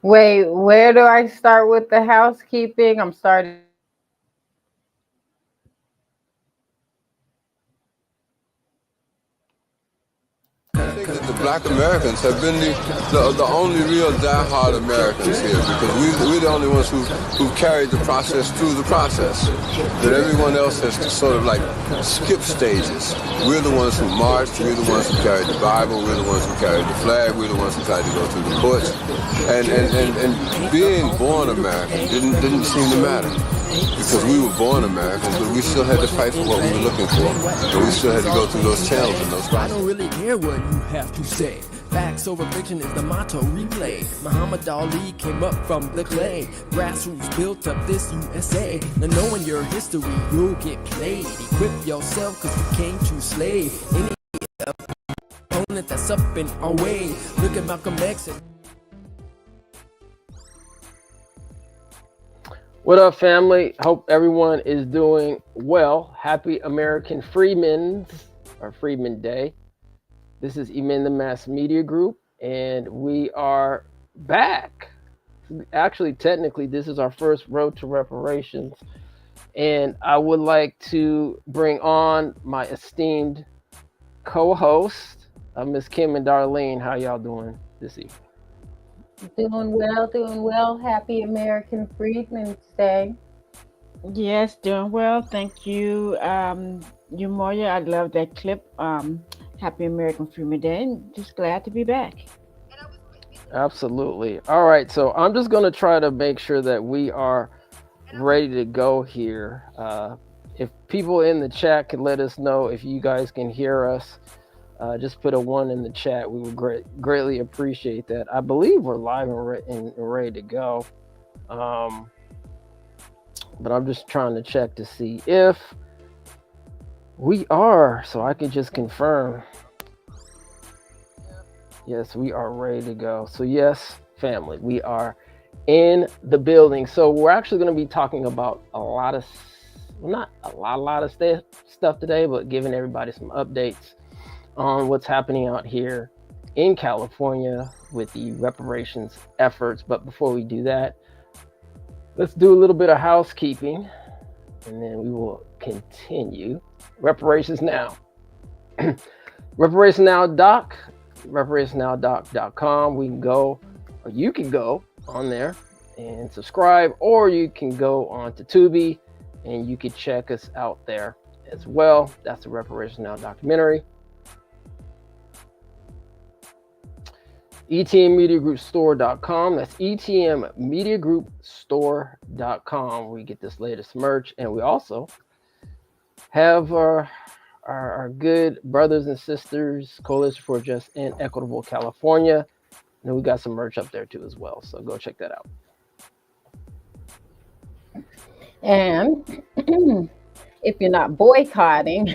Wait, where do I start with the housekeeping? I'm starting with the Freedmen's Bureau. I think that the black Americans have been the only real diehard Americans here because we're the only ones who carried the process through the process. That everyone else has to sort of like skip stages. We're the ones who marched, we're the ones who carried the Bible, we're the ones who carried the flag, we're the ones who tried to go through the courts. And being born American didn't seem to matter. Because we were born Americans, but we still had to fight for what we were looking for. And we still had to go through those channels and those I processes. don't really care what you have to say. Facts over fiction is the motto replay. Muhammad Ali came up from the clay. Grassroots built up this USA. Now knowing your history, you'll get played. Equip yourself cause you came to slave. Any opponent that's up in our way. Look at Malcolm X and What up, family? Hope everyone is doing well. Happy American Freedmen Day. This is Emin the Mass Media Group, and we are back. Actually, technically, this is our first Road to Reparations, and I would like to bring on my esteemed co-host, Miss Kim and Darlene. How y'all doing this evening? Doing well, doing well. Happy American Freedmen's Day. Yes, doing well. Thank you, you Moya. I love that clip. Happy American Freedom Day. And just glad to be back. Absolutely. All right, so I'm just going to try to make sure that we are ready to go here. If people in the chat can let us know if you guys can hear us, just put a 1 in the chat. We would greatly appreciate that. I believe we're live and ready to go. But I'm just trying to check to see if we are, so I can just confirm. Yes, we are ready to go. So yes, family, we are in the building. So we're actually going to be talking about a lot of, not a lot of stuff today, but giving everybody some updates on what's happening out here in California with the reparations efforts. But before we do that, let's do a little bit of housekeeping, and then we will continue. Reparations Now. Reparations Now Doc, reparationsnowdoc.com. We can go, or you can go on there and subscribe, or you can go on to Tubi and you can check us out there as well. That's the Reparations Now documentary. etmmediagroupstore.com. That's etmmediagroupstore.com. We get this latest merch, and we also have our good brothers and sisters, Coalition for Just and Equitable California. And we got some merch up there too as well. So go check that out. And if you're not boycotting,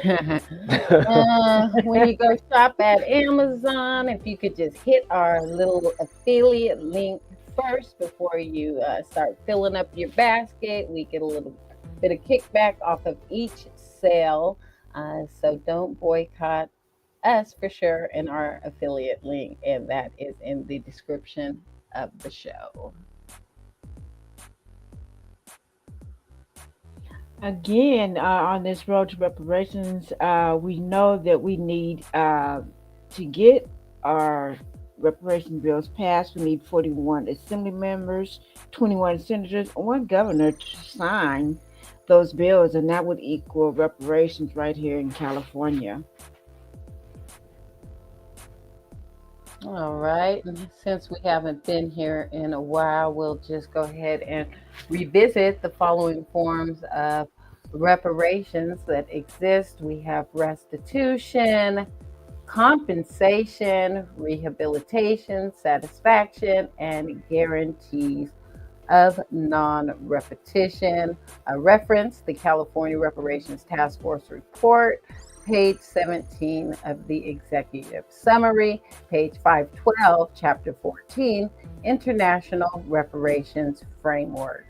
when you go shop at Amazon, if you could just hit our little affiliate link first before you start filling up your basket, we get a little bit of kickback off of each sale. So don't boycott us for sure in our affiliate link, and that is in the description of the show. Again, on this road to reparations, we know that we need to get our reparation bills passed. We need 41 assembly members, 21 senators, and 1 governor to sign those bills, and that would equal reparations right here in California. All right. And since we haven't been here in a while, we'll just go ahead and revisit the following forms of reparations that exist. We have restitution, compensation, rehabilitation, satisfaction, and guarantees of non-repetition. A reference, the California Reparations Task Force report, page 17 of the executive summary, page 512, chapter 14, International Reparations Framework.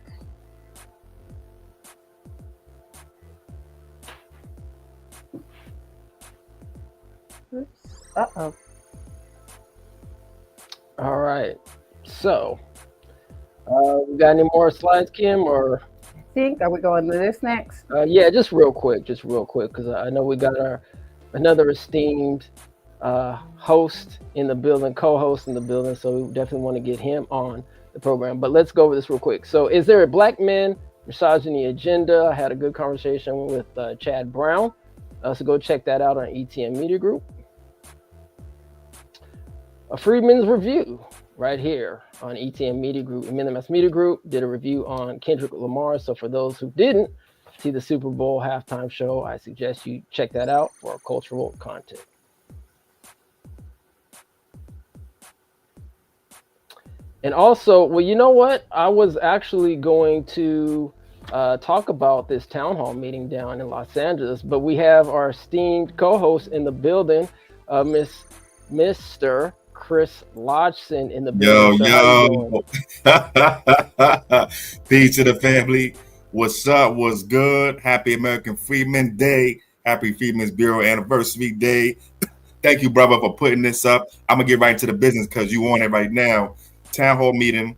Oops. Uh-oh. All right. So We got any more slides, Kim? Or Think, are we going to this next? yeah, just real quick, because I know we got another esteemed host in the building, co-host in the building, so we definitely want to get him on the program. But let's go over this real quick. So, is there a Black men misogyny agenda? I had a good conversation with Chad Brown, so go check that out on ETM Media Group. A Freedmen's Review right here on ETM Media Group. Minimum Media Group did a review on Kendrick Lamar. So for those who didn't see the Super Bowl halftime show, I suggest you check that out for cultural content. And also, well, you know what? I was actually going to talk about this town hall meeting down in Los Angeles, but we have our esteemed co-host in the building, Mr. Chris Lodgson in the building. Yo. Peace to the family. What's up? What's good? Happy American Freedmen Day. Happy Freedmen's Bureau Anniversary Day. Thank you, brother, for putting this up. I'm going to get right into the business because you on it right now. Town hall meeting,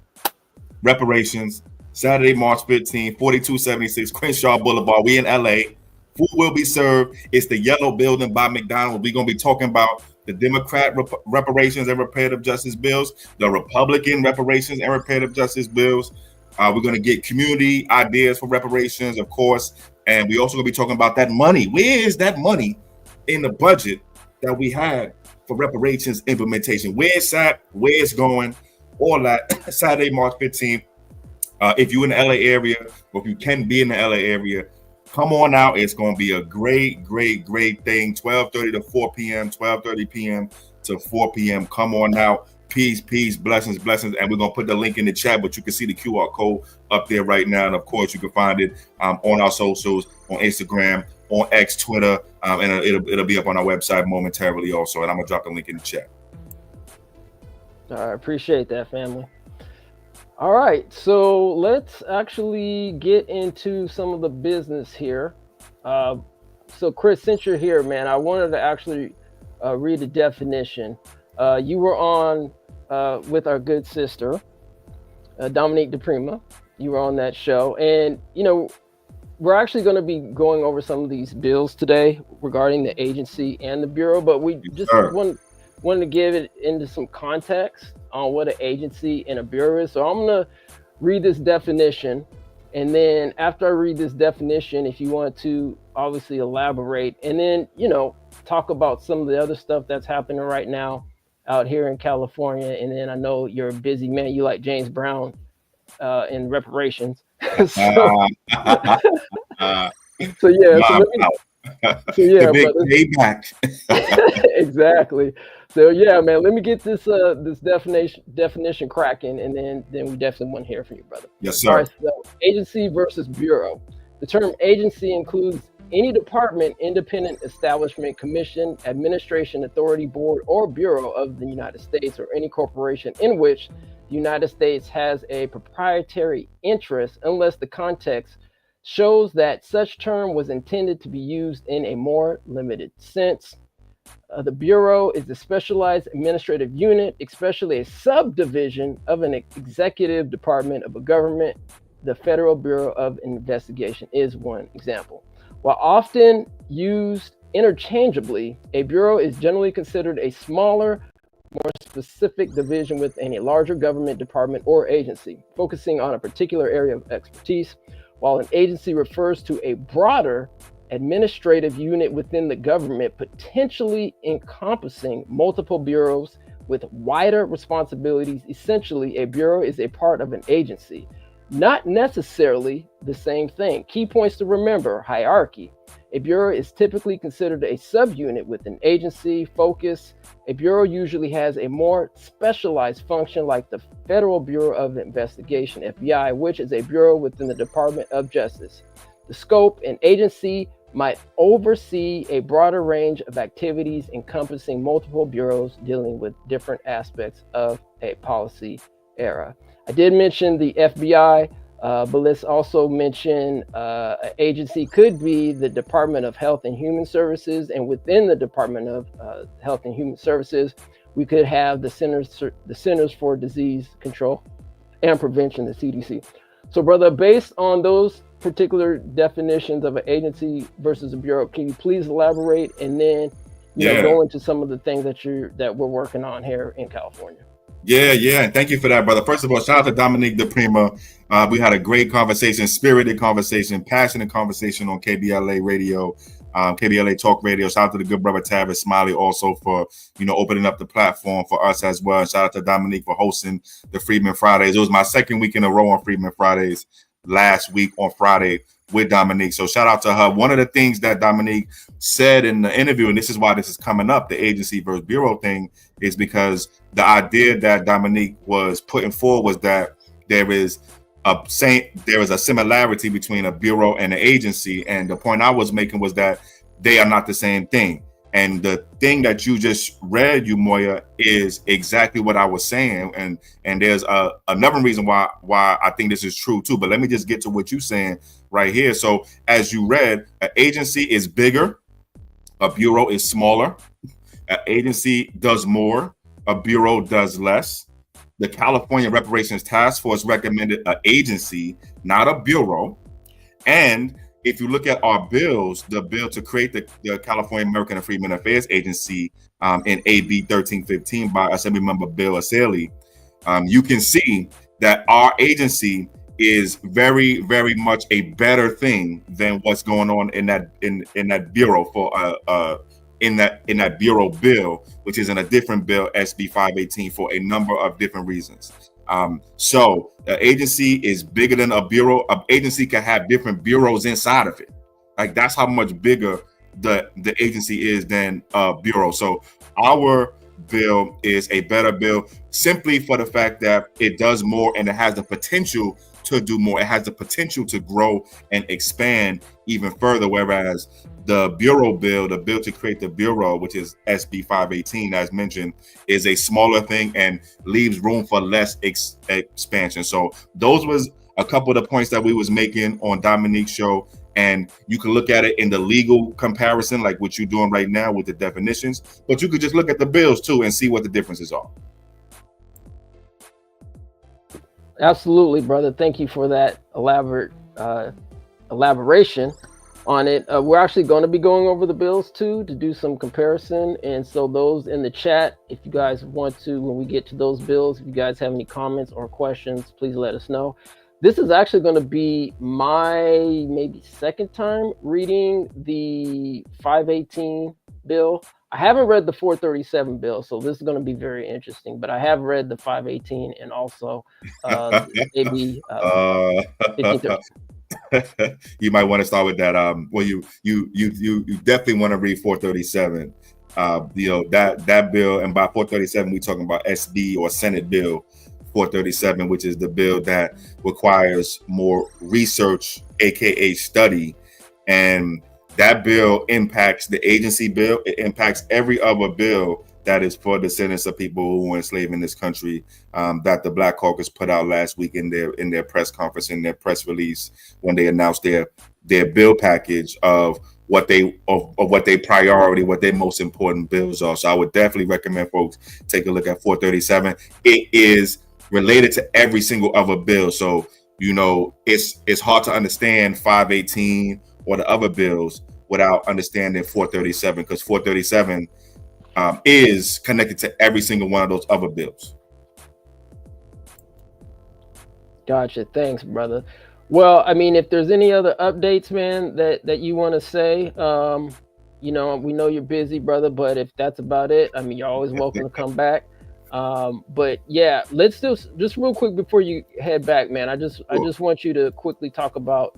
reparations, Saturday, March 15, 4276 Crenshaw Boulevard. We in LA. Food will be served. It's the yellow building by McDonald's. We're going to be talking about the Democrat reparations and reparative justice bills, the Republican reparations and reparative justice bills. We're going to get community ideas for reparations, of course. And we also going to be talking about that money. Where is that money in the budget that we had for reparations implementation? Where it's at, where it's going, all that. Saturday, March 15th. If you're in the LA area, or if you can be in the LA area, come on out. It's going to be a great thing. 12:30 to 4 p.m., 12:30 p.m. to 4 p.m. Come on out. Peace, blessings. And we're going to put the link in the chat, but you can see the QR code up there right now. And of course, you can find it on our socials, on Instagram, on X, Twitter, and it'll be up on our website momentarily also. And I'm going to drop the link in the chat. I appreciate that, family. All right, so let's actually get into some of the business here. So Chris, since you're here, man, I wanted to actually read the definition. You were on with our good sister, Dominique DePrima. You were on that show, and you know, we're actually going to be going over some of these bills today regarding the agency and the bureau, but we just wanted to give it into some context on what an agency and a bureau is. So I'm going to read this definition, and then after I read this definition, if you want to obviously elaborate, and then, you know, talk about some of the other stuff that's happening right now out here in California. And then I know you're a busy man. You like James Brown in reparations. So yeah, the big payback. Exactly. So yeah, man, let me get this this definition cracking, and then we definitely want to hear from you, brother. Yes, sir. All right, so agency versus bureau. The term agency includes any department, independent establishment, commission, administration, authority, board, or bureau of the United States, or any corporation in which the United States has a proprietary interest, unless the context shows that such term was intended to be used in a more limited sense. The Bureau is a specialized administrative unit, especially a subdivision of an executive department of a government. The Federal Bureau of Investigation is one example. While often used interchangeably, a bureau is generally considered a smaller, more specific division within a larger government department or agency, focusing on a particular area of expertise, while an agency refers to a broader administrative unit within the government, potentially encompassing multiple bureaus with wider responsibilities. Essentially, a bureau is a part of an agency, not necessarily the same thing. Key points to remember: hierarchy. A bureau is typically considered a subunit with an agency focus. A bureau usually has a more specialized function, like the Federal Bureau of Investigation, FBI, which is a bureau within the Department of Justice. The scope: an agency might oversee a broader range of activities encompassing multiple bureaus dealing with different aspects of a policy area. I did mention the FBI, but let's also mention an agency could be the Department of Health and Human Services, and within the Department of Health and Human Services, we could have the Centers for Disease Control. and Prevention, the CDC. So, brother, based on those particular definitions of an agency versus a bureau, can you please elaborate and then go into some of the things that we're working on here in California? Yeah. And thank you for that, brother. First of all, shout out to Dominique DePrima. We had a great conversation, spirited conversation, passionate conversation on KBLA radio, KBLA Talk Radio. Shout out to the good brother Tavis Smiley also for, opening up the platform for us as well. And shout out to Dominique for hosting the Freedmen Fridays. It was my second week in a row on Freedmen Fridays last week on Friday with Dominique. So shout out to her. One of the things that Dominique said in the interview, and this is why this is coming up, the agency versus bureau thing, is because the idea that Dominique was putting forward was that there is a similarity between a bureau and an agency. And the point I was making was that they are not the same thing. And the thing that you just read, Moya, is exactly what I was saying. And there's another reason why I think this is true too. But let me just get to what you're saying right here. So as you read, an agency is bigger, a bureau is smaller. An agency does more, a bureau does less. The California Reparations Task Force recommended an agency, not a bureau. And if you look at our bills, the bill to create the California American and Freedmen Affairs Agency in AB 1315 by Assemblymember Bill Essayli, you can see that our agency is very, very much a better thing than what's going on in that bureau in that bureau bill, which is in a different bill, SB 518, for a number of different reasons. So the agency is bigger than a bureau. An agency can have different bureaus inside of it. Like that's how much bigger the agency is than a bureau. So our bill is a better bill simply for the fact that it does more and it has the potential to do more. It has the potential to grow and expand even further. Whereas the bureau bill, the bill to create the bureau, which is SB 518, as mentioned, is a smaller thing and leaves room for less expansion. So those was a couple of the points that we was making on Dominique's show. And you can look at it in the legal comparison, like what you're doing right now with the definitions, but you could just look at the bills too and see what the differences are. Absolutely, brother. Thank you for that elaboration on it. We're actually going to be going over the bills too to do some comparison. And so those in the chat, if you guys want to, when we get to those bills, if you guys have any comments or questions, please let us know. This is actually going to be my maybe second time reading the 518 bill. I haven't read the 437 bill, so this is going to be very interesting. But I have read the 518 and also maybe 1530. You might want to start with that. Well, you definitely want to read 437. That bill, and by 437 we're talking about SB or Senate Bill 437, which is the bill that requires more research, aka study, and that bill impacts the agency bill. It impacts every other bill that is for descendants of people who were enslaved in this country, that the Black Caucus put out last week in their press conference, in their press release, when they announced their bill package of what their most important bills are. So I would definitely recommend folks take a look at 437. It is related to every single other bill. So, it's hard to understand 518 or the other bills without understanding 437, because 437 is connected to every single one of those other bills. Gotcha. Thanks, brother. Well, I mean, if there's any other updates, man, that you want to say, we know you're busy, brother, but if that's about it, I mean, you're always welcome to come back. But yeah, let's just real quick before you head back, man. I just want you to quickly talk about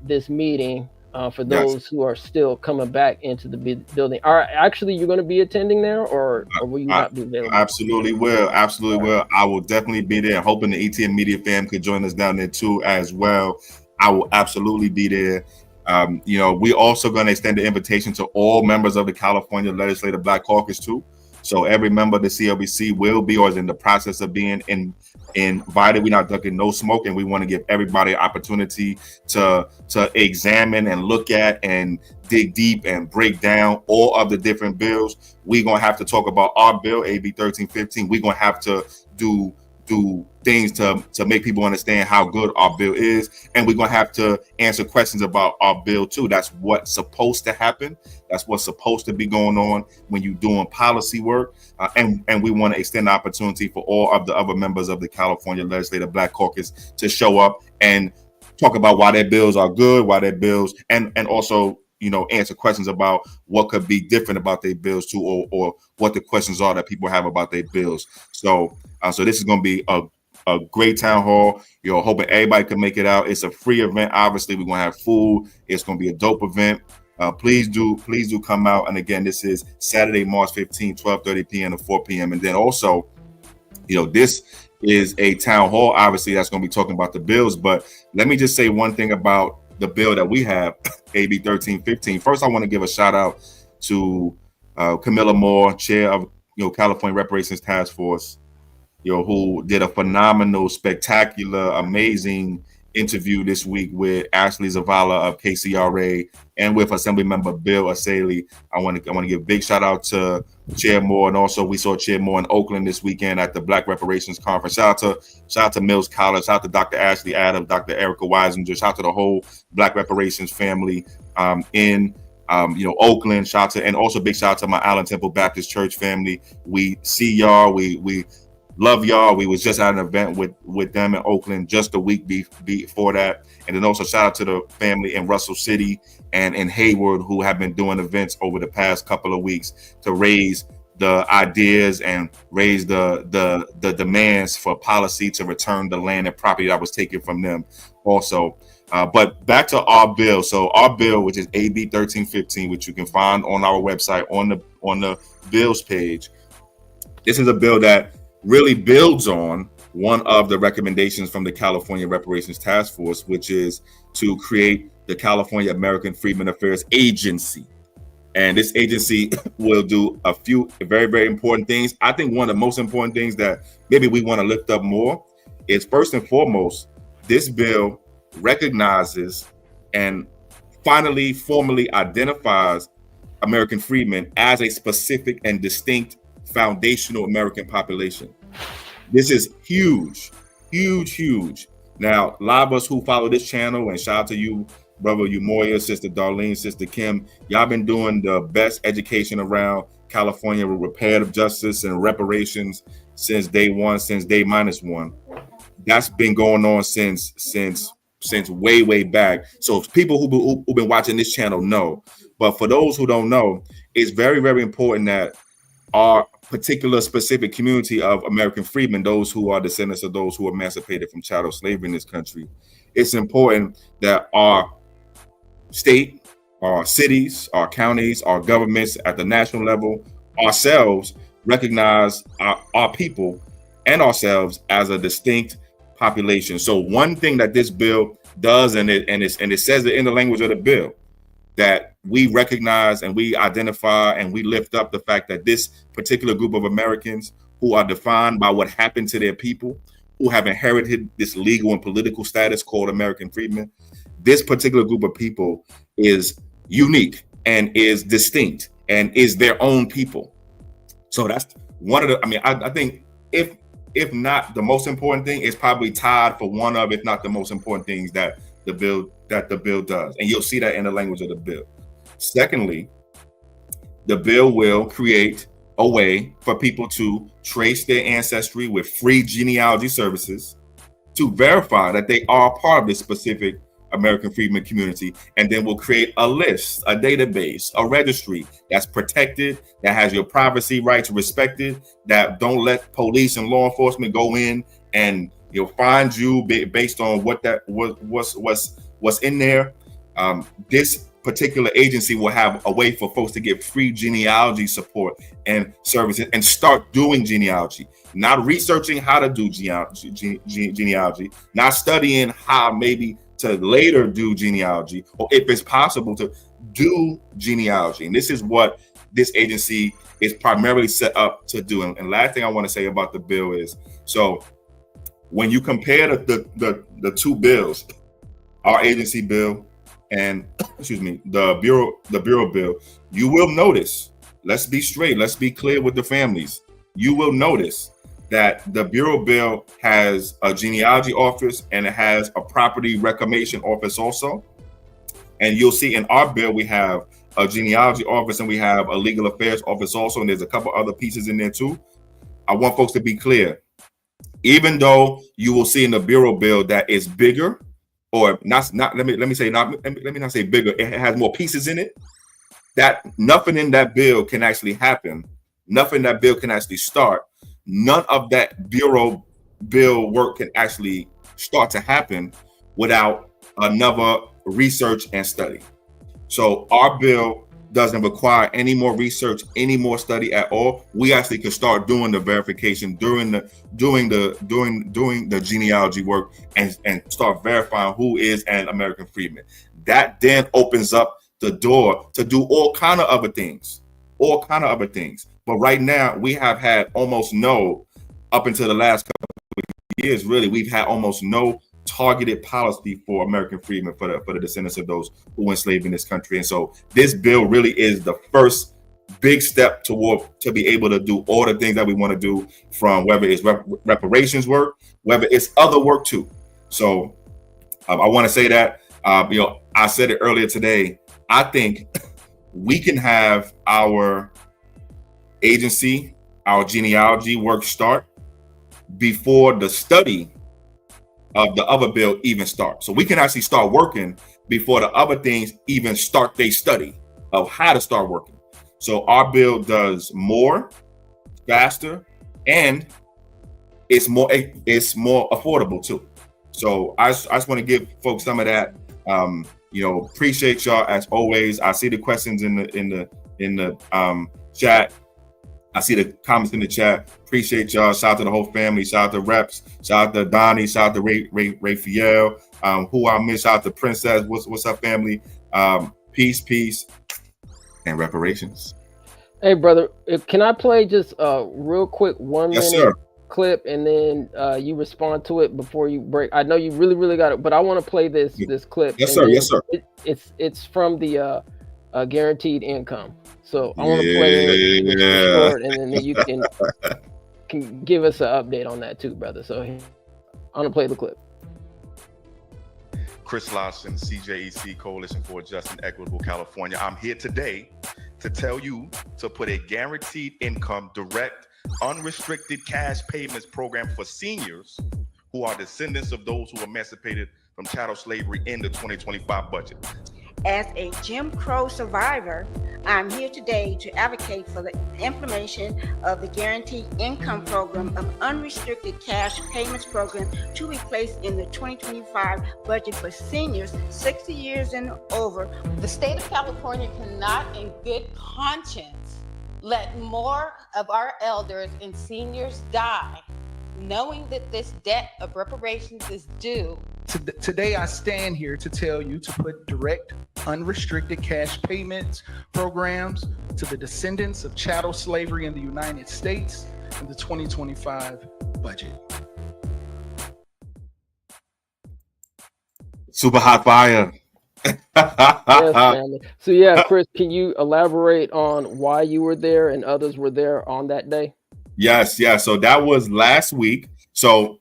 this meeting for those who are still coming back into the building. You're going to be attending there, or will you not be available? Absolutely will. I will definitely be there. Hoping the ETN Media fam could join us down there too as well. I will absolutely be there. We're also going to extend the invitation to all members of the California Legislative Black Caucus too. So every member of the CLBC will be or is in the process of being invited. We're not ducking no smoke, and we want to give everybody an opportunity to examine and look at and dig deep and break down all of the different bills. We're going to have to talk about our bill, AB 1315. We're going to have to do things to make people understand how good our bill is. And we're going to have to answer questions about our bill too. That's what's supposed to happen. That's what's supposed to be going on when you're doing policy work. And we want to extend the opportunity for all of the other members of the California Legislative Black Caucus to show up and talk about why their bills are good, why their bills, and also, you know, answer questions about what could be different about their bills too, or what the questions are that people have about their bills. So this is going to be a great town hall. You know, hoping everybody can make it out. It's a free event. Obviously, we're going to have food. It's going to be a dope event. Please do come out. And again, this is Saturday, March 15th, 12:30 p.m. to 4 p.m. And then also, you know, this is a town hall. Obviously, that's going to be talking about the bills. But let me just say one thing about the bill that we have, AB 1315. First, I want to give a shout out to Kamilah Moore, chair of, you know, California Reparations Task Force, you know, who did a phenomenal, spectacular, amazing interview this week with Ashley Zavala of KCRA and with Assemblymember Bill Essayli. I want to give a big shout out to Chair Moore, and also we saw Chair Moore in Oakland this weekend at the Black Reparations Conference. Shout out to Mills College, shout out to Dr. Ashley Adams, Dr. Erica Weisinger, shout out to the whole Black Reparations family in Oakland. Shout out to, and also big shout out to my Allen Temple Baptist Church family. We see y'all. We love y'all. We was just at an event with them in Oakland just a week before that. And then also shout out to the family in Russell City and in Hayward who have been doing events over the past couple of weeks to raise the ideas and raise the demands for policy to return the land and property that was taken from them also. But back to our bill. So our bill, which is AB 1315, which you can find on our website on the bills page. This is a bill that really builds on one of the recommendations from the California Reparations Task Force, which is to create the California American Freedmen Affairs Agency. And this agency will do a few very, very important things. I think one of the most important things that maybe we want to lift up more is, first and foremost, this bill recognizes and finally formally identifies American freedmen as a specific and distinct foundational American population. This is huge, huge, huge. Now, a lot of us who follow this channel, and shout out to you, brother Umoya, sister Darlene, sister Kim, y'all been doing the best education around California with reparative justice and reparations since day one, since day -1. That's been going on since way, way back. So people who've been watching this channel know. But for those who don't know, it's very, very important that our particular specific community of American freedmen, those who are descendants of those who were emancipated from chattel slavery in this country, it's important that our state, our cities, our counties, our governments at the national level, ourselves recognize our people and ourselves as a distinct population. So one thing that this bill does, and it says it in the language of the bill, that we recognize and we identify and we lift up the fact that this particular group of Americans who are defined by what happened to their people, who have inherited this legal and political status called American freedmen, this particular group of people is unique and is distinct and is their own people. So that's one of the, I think if not the most important thing, it's probably tied for one of, if not the most important things that the bill does. And you'll see that in the language of the bill. Secondly, the bill will create a way for people to trace their ancestry with free genealogy services to verify that they are part of this specific American freedmen community, and then we'll create a list, a database, a registry that's protected, that has your privacy rights respected, that don't let police and law enforcement go in and find you based on what's in there. This particular agency will have a way for folks to get free genealogy support and services and start doing genealogy, not researching how to do genealogy, not studying how maybe to later do genealogy, or if it's possible to do genealogy. And this is what this agency is primarily set up to do. And last thing I want to say about the bill is, so when you compare the two bills, our agency bill and the bureau bill, you will notice, let's be straight, let's be clear with the families, you will notice that the Bureau bill has a genealogy office and it has a property reclamation office also. And you'll see in our bill, we have a genealogy office and we have a legal affairs office also. And there's a couple other pieces in there too. I want folks to be clear. Even though you will see in the Bureau bill that it's bigger, or not let me not say bigger, it has more pieces in it, that nothing in that bill can actually happen. Nothing that bill can actually start. None of that Bureau bill work can actually start to happen without another research and study. So our bill doesn't require any more research, any more study at all. We actually can start doing the verification, doing the genealogy work, and start verifying who is an American freedman. That then opens up the door to do all kind of other things. But right now, we have had almost no, up until the last couple of years, really, we've had almost no targeted policy for American freedmen, for the descendants of those who were enslaved in this country. And so this bill really is the first big step to be able to do all the things that we want to do, from whether it's reparations work, whether it's other work too. So I want to say that, I said it earlier today, I think we can have our agency, our genealogy work start before the study of the other bill even starts. So we can actually start working before the other things even start their study of how to start working. So our bill does more, faster, and it's more affordable too. So I just want to give folks some of that. Appreciate y'all as always. I see the questions in the chat. I see the comments in the chat. Appreciate y'all. Shout out to the whole family. Shout out to Reps. Shout out to Donnie. Shout out to Raphael. Who I miss. Shout out to Princess. What's up, family? Peace, and reparations. Hey, brother, can I play just a real quick 1 minute clip, and then you respond to it before you break? I know you really got it, but I want to play this clip. Yes, sir. Yes, sir. It's from the guaranteed income. So I want to play it short, and then you can give us an update on that too, brother. So I'm gonna play the clip. Chris Lodgson, CJEC, Coalition for a Just and Equitable California. I'm here today to tell you to put a guaranteed income, direct, unrestricted cash payments program for seniors who are descendants of those who emancipated from chattel slavery in the 2025 budget. As a Jim Crow survivor, I'm here today to advocate for the implementation of the Guaranteed Income Program of Unrestricted Cash Payments Program to be placed in the 2025 budget for seniors 60 years and over. The state of California cannot, in good conscience, let more of our elders and seniors die, knowing that this debt of reparations is due. Today, I stand here to tell you to put direct, unrestricted cash payments programs to the descendants of chattel slavery in the United States in the 2025 budget. Super hot fire. Yes, family. So yeah, Chris, can you elaborate on why you were there and others were there on that day? Yes. So that was last week. So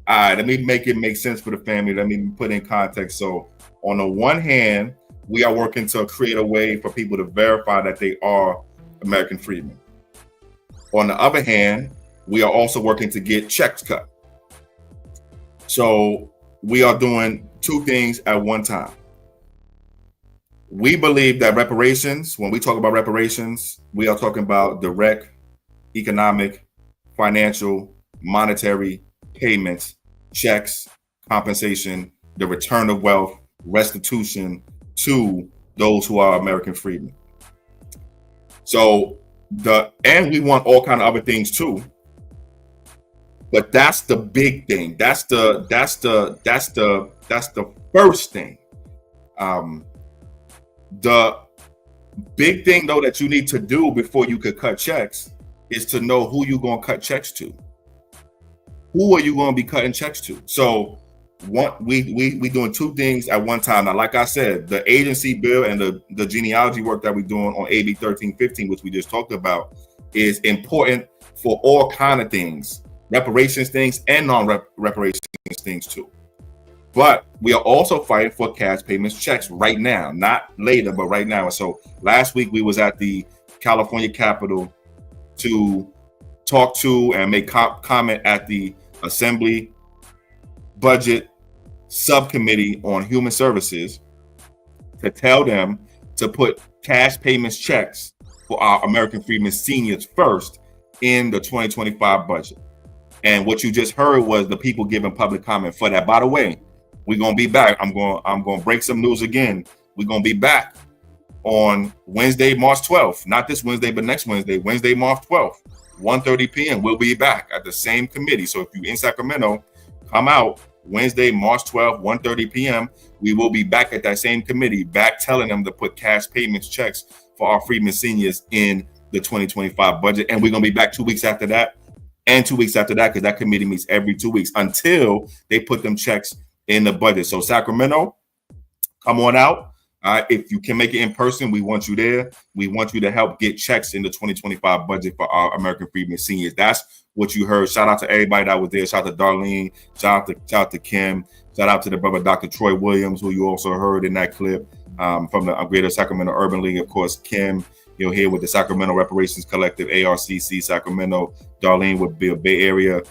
all right, let me make it make sense for the family. Let me put in context. So on the one hand, we are working to create a way for people to verify that they are American freedmen. On the other hand, we are also working to get checks cut. So we are doing two things at one time. We believe that reparations, when we talk about reparations, we are talking about direct economic, financial, monetary payments, checks, compensation, the return of wealth, restitution to those who are American freedmen. So and we want all kind of other things too. But that's the big thing. That's the first thing. The big thing though that you need to do before you could cut checks is to know who you're going to cut checks to. Who are you going to be cutting checks to? So we doing two things at one time. Now, like I said, the agency bill and the genealogy work that we're doing on AB 1315, which we just talked about, is important for all kind of things. reparations things and non-reparations things too. But we are also fighting for cash payments checks right now, not later, but right now. And so last week we was at the California Capitol to talk to and make comment at the Assembly Budget Subcommittee on Human Services to tell them to put cash payments checks for our American Freedmen seniors first in the 2025 budget. And what you just heard was the people giving public comment for that. By the way, we're gonna be back. I'm going to break some news again. We're gonna be back on Wednesday, March 12th. Not this Wednesday, but next Wednesday, March 12th, 1:30 p.m. We'll be back at the same committee. So if you're in Sacramento, come out Wednesday, March 12th, 1:30 p.m. We will be back at that same committee, back telling them to put cash payments checks for our Freedmen seniors in the 2025 budget. And we're going to be back 2 weeks after that and 2 weeks after that, because that committee meets every 2 weeks until they put them checks in the budget. So Sacramento, come on out. If you can make it in person, we want you there. We want you to help get checks in the 2025 budget for our American Freedmen seniors. That's what you heard. Shout out to everybody that was there. Shout out to Darlene. Shout out to Kim. Shout out to the brother Dr. Troy Williams, who you also heard in that clip from the Greater Sacramento Urban League. Of course, Kim, you're here with the Sacramento Reparations Collective, ARCC Sacramento. Darlene with the Bay Area,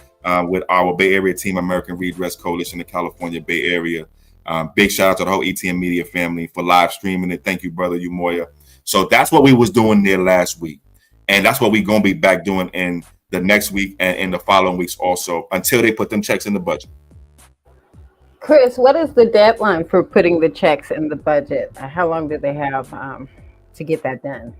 with our Bay Area team, American Redress Coalition, the California Bay Area. Big shout out to the whole ETM Media family for live streaming it. Thank you, brother Umoya. So that's what we was doing there last week. And that's what we're going to be back doing in the next week and in the following weeks also, until they put them checks in the budget. Chris, what is the deadline for putting the checks in the budget? How long do they have to get that done?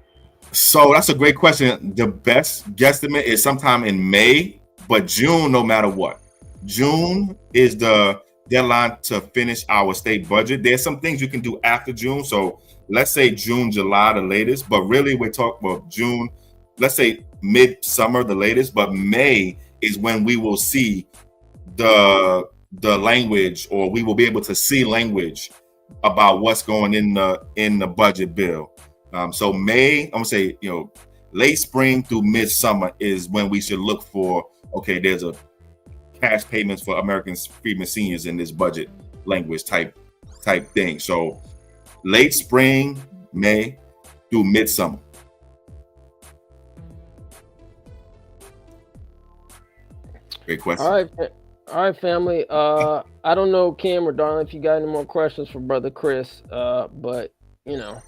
So that's a great question. The best guesstimate is sometime in May, but June, no matter what. June is the deadline to finish our state budget. There's some things you can do after June. So let's say June, July, the latest, but really we're talking about June, let's say mid-summer, the latest, but May is when we will see the language, or we will be able to see language about what's going in the budget bill. So May, I'm gonna say, late spring through midsummer is when we should look for, okay, there's a cash payments for American Freedmen seniors in this budget language type thing. So late spring, May through midsummer. Great question. All right, family. I don't know, Kim or Darlene, if you got any more questions for Brother Chris, but Well,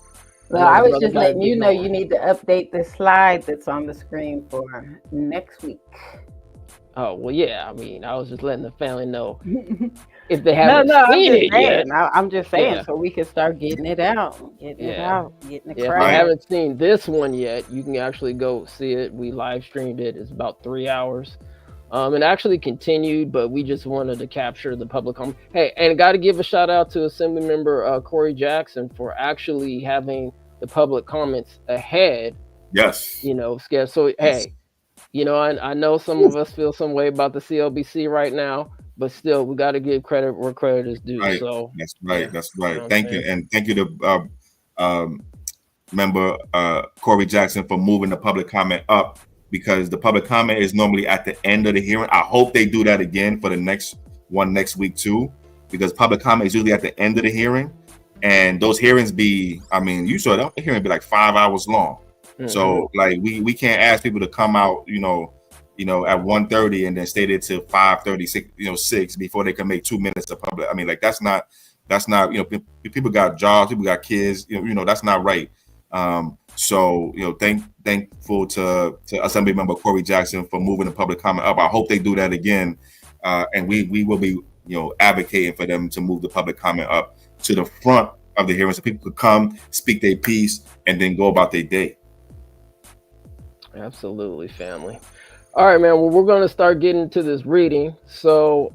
I was just letting you know you need to update the slide that's on the screen for next week. Oh, well, yeah. I mean, I was just letting the family know if they haven't seen it yet. I'm just saying, so we can start getting it out, getting it If you haven't seen this one yet, you can actually go see it. We live streamed it. It's about 3 hours. It actually continued, but we just wanted to capture the public comment. Hey, and got to give a shout out to Assembly Member Corey Jackson for actually having the public comments ahead. Yes. Scared. So, hey, I know some of us feel some way about the CLBC right now, but still, we got to give credit where credit is due. Right. So that's right. That's right. Thank you. And thank you to member Corey Jackson for moving the public comment up, because the public comment is normally at the end of the hearing. I hope they do that again for the next week too, because public comment is usually at the end of the hearing, and those hearings you saw that hearing be like 5 hours long. Mm-hmm. So like we can't ask people to come out, at 1:30 and then stay there till 5:30, 6 before they can make 2 minutes of public. I mean, like that's not, people got jobs, people got kids, that's not right. So thankful to Assembly Member Corey Jackson for moving the public comment up. I hope they do that again, and we will be advocating for them to move the public comment up to the front of the hearing so people could come, speak their piece, and then go about their day. Absolutely, family. All right, man. Well, we're going to start getting into this reading. So,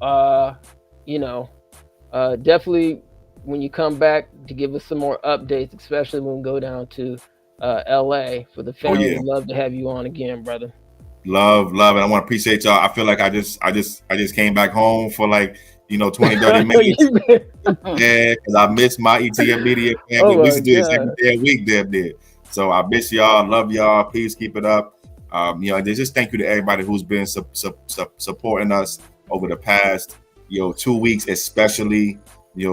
definitely when you come back to give us some more updates, especially when we go down to LA for the family. We'd love to have you on again, brother. Love it. I want to appreciate y'all. I feel like I just came back home for 20-30 minutes. Yeah, because I miss my ETM Media family. We used to do this every day a week there. So I miss y'all. Love y'all. Please keep it up. Just thank you to everybody who's been supporting us over the past 2 weeks, especially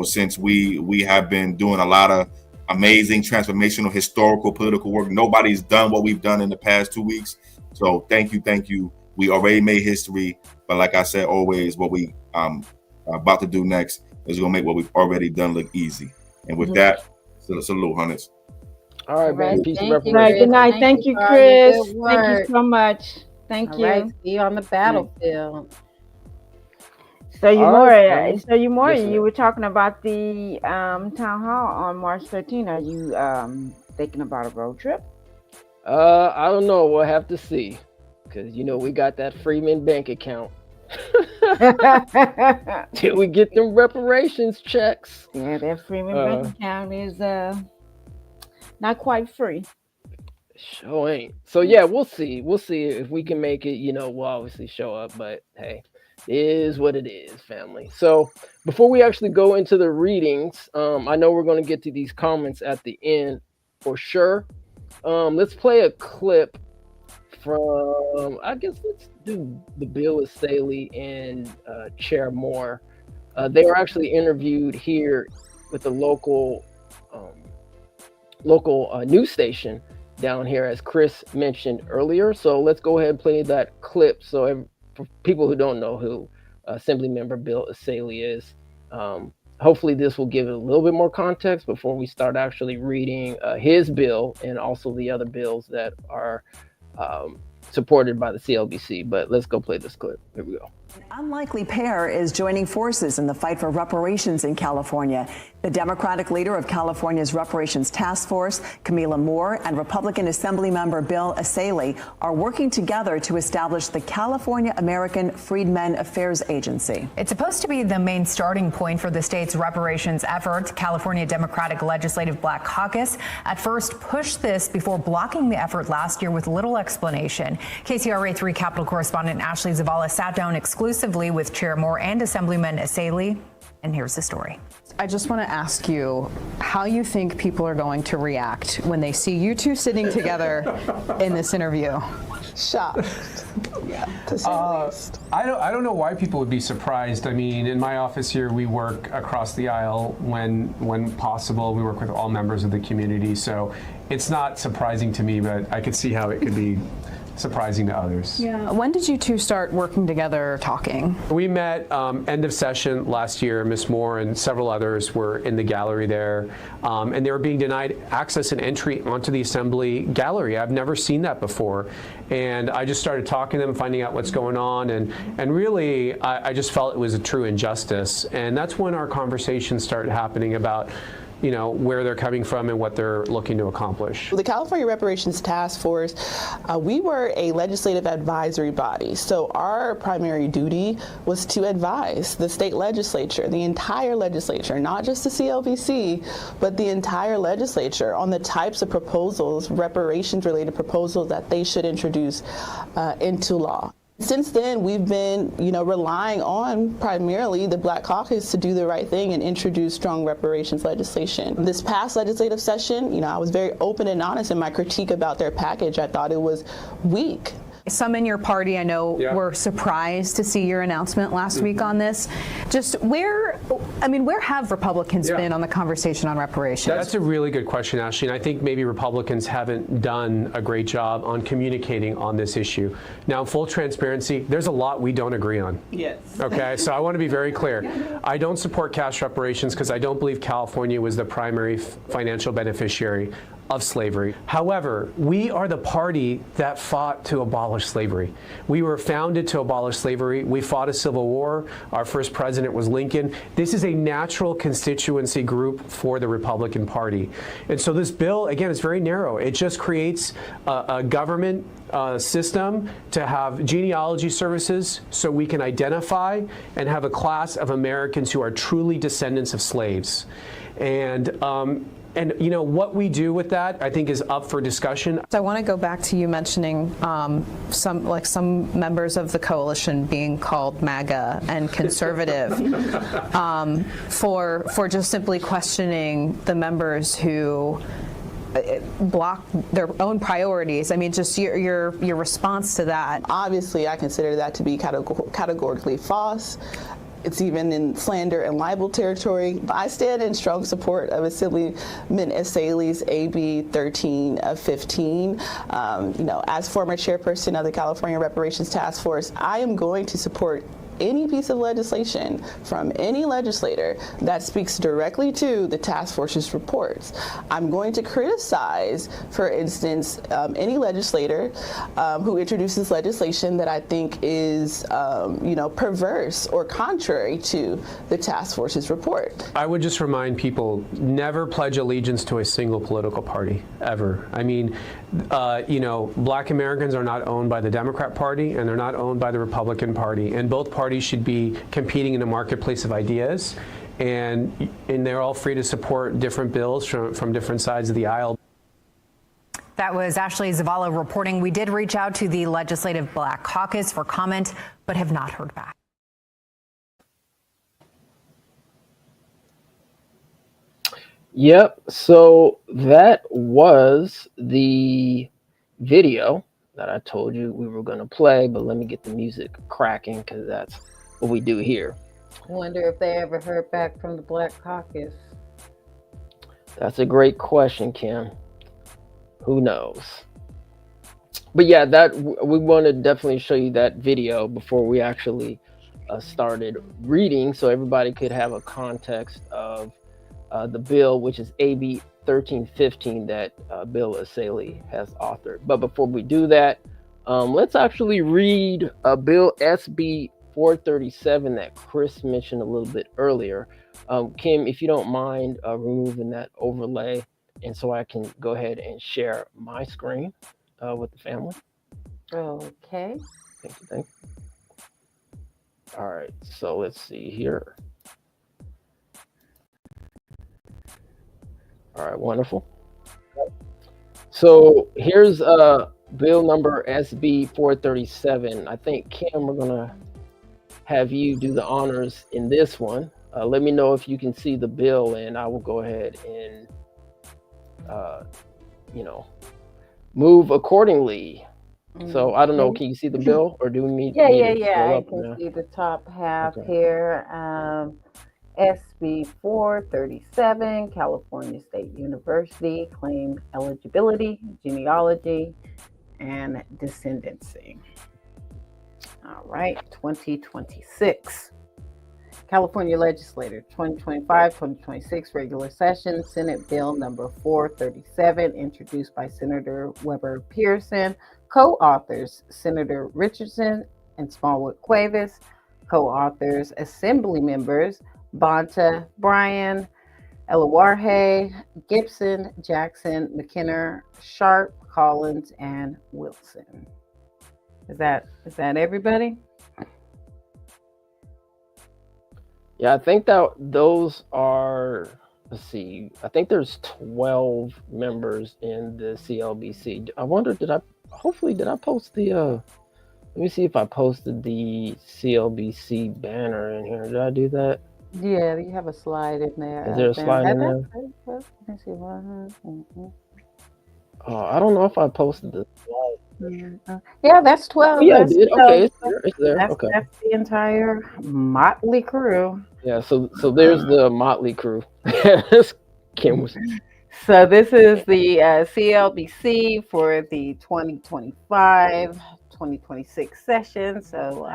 since we have been doing a lot of amazing transformational historical political work. Nobody's done what we've done in the past 2 weeks, so thank you. We already made history, but like I said, always what we about to do next is gonna make what we've already done look easy. And with that, salute, hundreds. All right, man. Peace and Good reparations. night. Thank you, Chris. Thank you so much. Thank you. Right, see you on the battlefield. So you Yes, you were talking about the town hall on March 13th. Are you thinking about a road trip? I don't know. We'll have to see, because we got that Freedmen bank account. Till we get them reparations checks. Yeah, that Freedmen bank account is not quite free. Sure ain't. So yeah, we'll see. We'll see if we can make it. We'll obviously show up, but hey, it is what it is, family. So before we actually go into the readings, I know we're going to get to these comments at the end for sure. Let's play a clip from, I guess let's do the Bill Essayli and Chair Moore. They were actually interviewed here with the local news station down here, as Chris mentioned earlier. So let's go ahead and play that clip. So for people who don't know who Assemblymember Bill Essayli is, hopefully this will give it a little bit more context before we start actually reading his bill and also the other bills that are supported by the CLBC. But let's go play this clip. Here we go. An unlikely pair is joining forces in the fight for reparations in California. The Democratic leader of California's Reparations Task Force, Kamilah Moore, and Republican Assemblymember Bill Essayli are working together to establish the California American Freedmen Affairs Agency. It's supposed to be the main starting point for the state's reparations effort. California Democratic Legislative Black Caucus at first pushed this before blocking the effort last year with little explanation. KCRA 3 Capitol correspondent Ashley Zavala sat down exclusively with Chair Moore and Assemblyman Essayli, and here's the story. I just want to ask you how you think people are going to react when they see you two sitting together in this interview. Shocked. Yeah, to say the least. I don't know why people would be surprised. I mean, in my office here, we work across the aisle when possible. We work with all members of the community, so it's not surprising to me, but I could see how it could be surprising to others. Yeah. When did you two start working together, talking? We met end of session last year. Ms. Moore and several others were in the gallery there, and they were being denied access and entry onto the Assembly gallery. I've never seen that before. And I just started talking to them, finding out what's going on, and really, I just felt it was a true injustice. And that's when our conversations started happening about where they're coming from and what they're looking to accomplish. The California Reparations Task Force, we were a legislative advisory body. So our primary duty was to advise the state legislature, the entire legislature, not just the CLBC, but the entire legislature on the types of proposals, reparations-related proposals that they should introduce into law. Since then, we've been, relying on primarily the Black Caucus to do the right thing and introduce strong reparations legislation. This past legislative session, I was very open and honest in my critique about their package. I thought it was weak. Some in your party, I know, were surprised to see your announcement last week on this. Just where have Republicans been on the conversation on reparations? That's a really good question, Ashley, and I think maybe Republicans haven't done a great job on communicating on this issue. Now, in full transparency, there's a lot we don't agree on. Yes. Okay, so I want to be very clear. I don't support cash reparations because I don't believe California was the primary financial beneficiary of slavery. However, we are the party that fought to abolish slavery. We were founded to abolish slavery. We fought a civil war. Our first president was Lincoln. This is a natural constituency group for the Republican Party. And so this bill, again, is very narrow. It just creates a government system to have genealogy services so we can identify and have a class of Americans who are truly descendants of slaves. And what we do with that, I think, is up for discussion. So I want to go back to you mentioning some members of the coalition being called MAGA and conservative for just simply questioning the members who block their own priorities. I mean, just your response to that. Obviously, I consider that to be categorically false. It's even in slander and libel territory. I stand in strong support of Assemblyman Essayli's AB 1315. As former chairperson of the California Reparations Task Force, I am going to support any piece of legislation from any legislator that speaks directly to the task force's reports. I'm going to criticize, for instance, any legislator who introduces legislation that I think is, perverse or contrary to the task force's report. I would just remind people, never pledge allegiance to a single political party, ever. I mean, Black Americans are not owned by the Democrat Party and they're not owned by the Republican Party, and both parties should be competing in a marketplace of ideas, and they're all free to support different bills from different sides of the aisle. That was Ashley Zavala reporting. We did reach out to the Legislative Black Caucus for comment, but have not heard back. Yep, so that was the video that I told you we were going to play, but let me get the music cracking because that's what we do here. I wonder if they ever heard back from the Black Caucus. That's a great question, Kim. Who knows? But yeah, we want to definitely show you that video before we actually started reading, so everybody could have a context of the bill, which is AB 1315 that Bill Essayli has authored. But before we do that, let's actually read Bill SB 437 that Chris mentioned a little bit earlier. Kim, if you don't mind removing that overlay, and so I can go ahead and share my screen with the family. Okay. Thank you. All right, so let's see here. All right, wonderful. So here's bill number SB 437. I think, Kim, we're gonna have you do the honors in this one. Let me know if you can see the bill, and I will go ahead and move accordingly. So I don't know, can you see the bill, or do we need Yeah. to I can see the top half here. SB 437, California State University, claim eligibility, genealogy, and descendancy. All right, 2026. California Legislature, 2025-2026 regular session, Senate Bill number 437, introduced by Senator Weber Pearson, co-authors Senator Richardson and Smallwood Cuevas, co-authors Assembly members Bonta, Bryan, Elawarhe, Gibson, Jackson, McKenna, Sharp, Collins, and Wilson. Is that everybody? Yeah, I think that those are, let's see, I think there's 12 members in the CLBC. I wonder, did I post the, let me see if I posted the CLBC banner in here. Did I do that? Yeah, you have a slide in there. Is there a slide in there? Let me see. I don't know if I posted the slide. Yeah, that's 12. Yeah, I did. Okay, it's there. Okay. That's the entire motley crew. Yeah, so there's the motley crew. Kim was. So this is the CLBC for the 2025-2026 session. So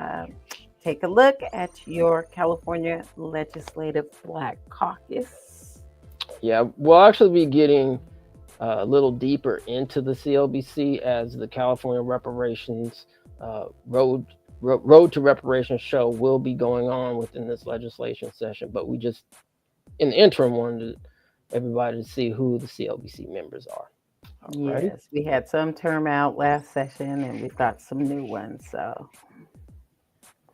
take a look at your California Legislative Black Caucus. Yeah, we'll actually be getting a little deeper into the CLBC as the California Reparations Road to Reparations show will be going on within this legislation session. But we just, in the interim, wanted everybody to see who the CLBC members are. Alrighty. Yes, we had some term out last session, and we've got some new ones. So,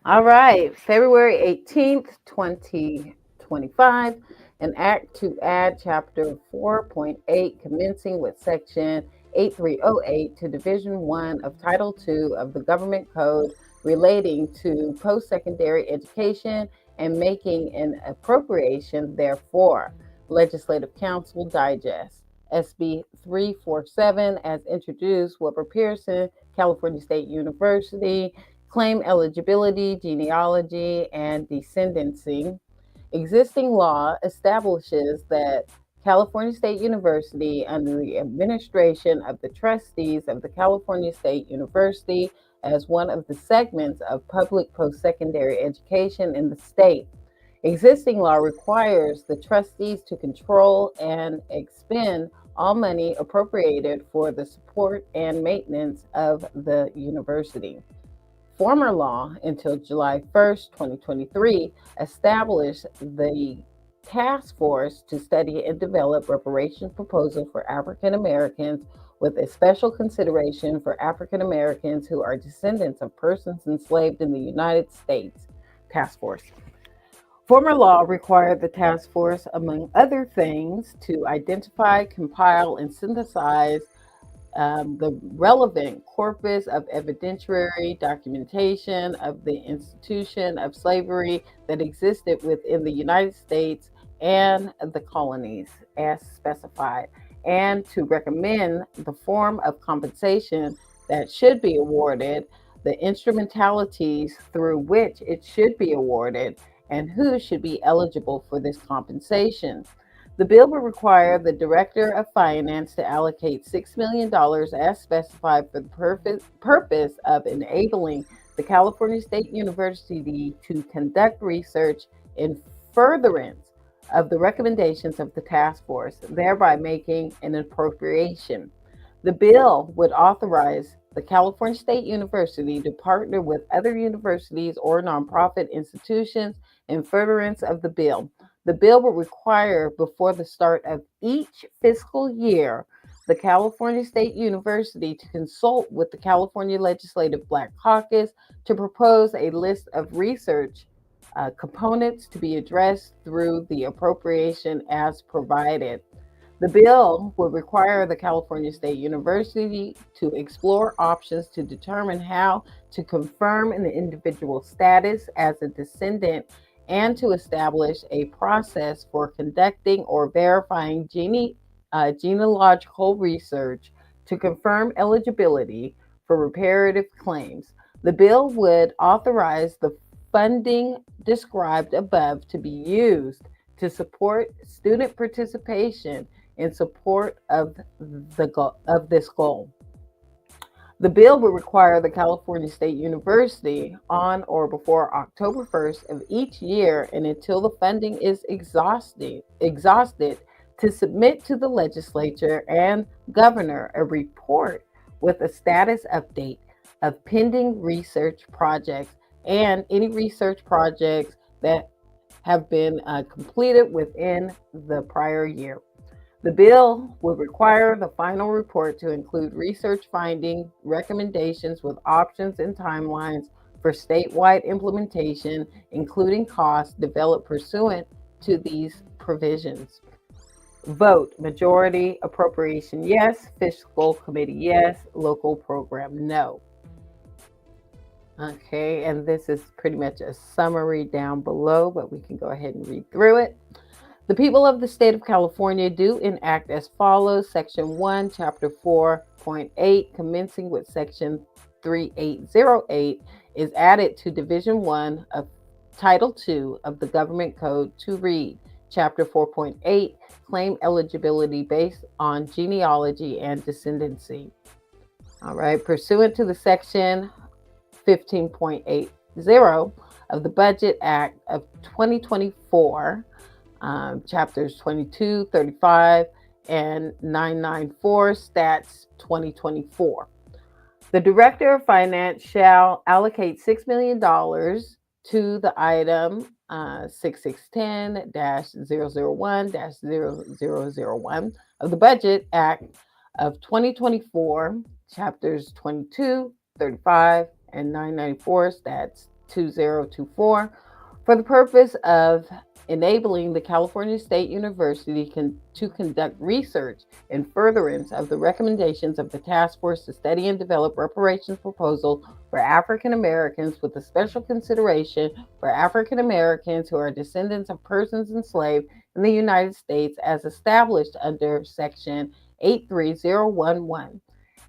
all right, February 18th, 2025. An act to add chapter 4.8 commencing with section 8308 to division 1 of title 2 of the government code relating to post-secondary education and making an appropriation therefore. Legislative Council Digest. SB 347, as introduced, Wilbur Pearson, California State University, claim eligibility, genealogy, and descendancy. Existing law establishes that California State University, under the administration of the trustees of the California State University, as one of the segments of public post-secondary education in the state. Existing law requires the trustees to control and expend all money appropriated for the support and maintenance of the university. Former law, until July 1st, 2023, established the task force to study and develop reparations proposal for African Americans, with a special consideration for African Americans who are descendants of persons enslaved in the United States. Task force. Former law required the task force, among other things, to identify, compile, and synthesize the relevant corpus of evidentiary documentation of the institution of slavery that existed within the United States and the colonies as specified, and to recommend the form of compensation that should be awarded, the instrumentalities through which it should be awarded, and who should be eligible for this compensation. The bill will require the Director of Finance to allocate $6 million as specified for the purpose of enabling the California State University to conduct research in furtherance of the recommendations of the task force, thereby making an appropriation. The bill would authorize the California State University to partner with other universities or nonprofit institutions in furtherance of the bill. The bill will require, before the start of each fiscal year, the California State University to consult with the California Legislative Black Caucus to propose a list of research components to be addressed through the appropriation as provided. The bill will require the California State University to explore options to determine how to confirm an individual's status as a descendant and to establish a process for conducting or verifying genealogical research to confirm eligibility for reparative claims. The bill would authorize the funding described above to be used to support student participation in support of this goal. The bill will require the California State University on or before October 1st of each year and until the funding is exhausted to submit to the legislature and governor a report with a status update of pending research projects and any research projects that have been completed within the prior year. The bill will require the final report to include research findings, recommendations with options and timelines for statewide implementation, including costs developed pursuant to these provisions. Vote: majority appropriation yes, fiscal committee yes, local program no. Okay, and this is pretty much a summary down below, but we can go ahead and read through it. The people of the state of California do enact as follows. Section 1, Chapter 4.8, commencing with Section 3808, is added to Division 1 of Title 2 of the Government Code to read. Chapter 4.8, claim eligibility based on genealogy and descendancy. All right, pursuant to the Section 15.80 of the Budget Act of 2024, chapters 22, 35, and 994, stats 2024. The Director of Finance shall allocate $6 million to the item 6610-001-0001 of the Budget Act of 2024, chapters 22, 35, and 994, stats 2024, for the purpose of enabling the California State University to conduct research in furtherance of the recommendations of the Task Force to study and develop reparations proposal for African Americans, with a special consideration for African Americans who are descendants of persons enslaved in the United States, as established under Section 83011,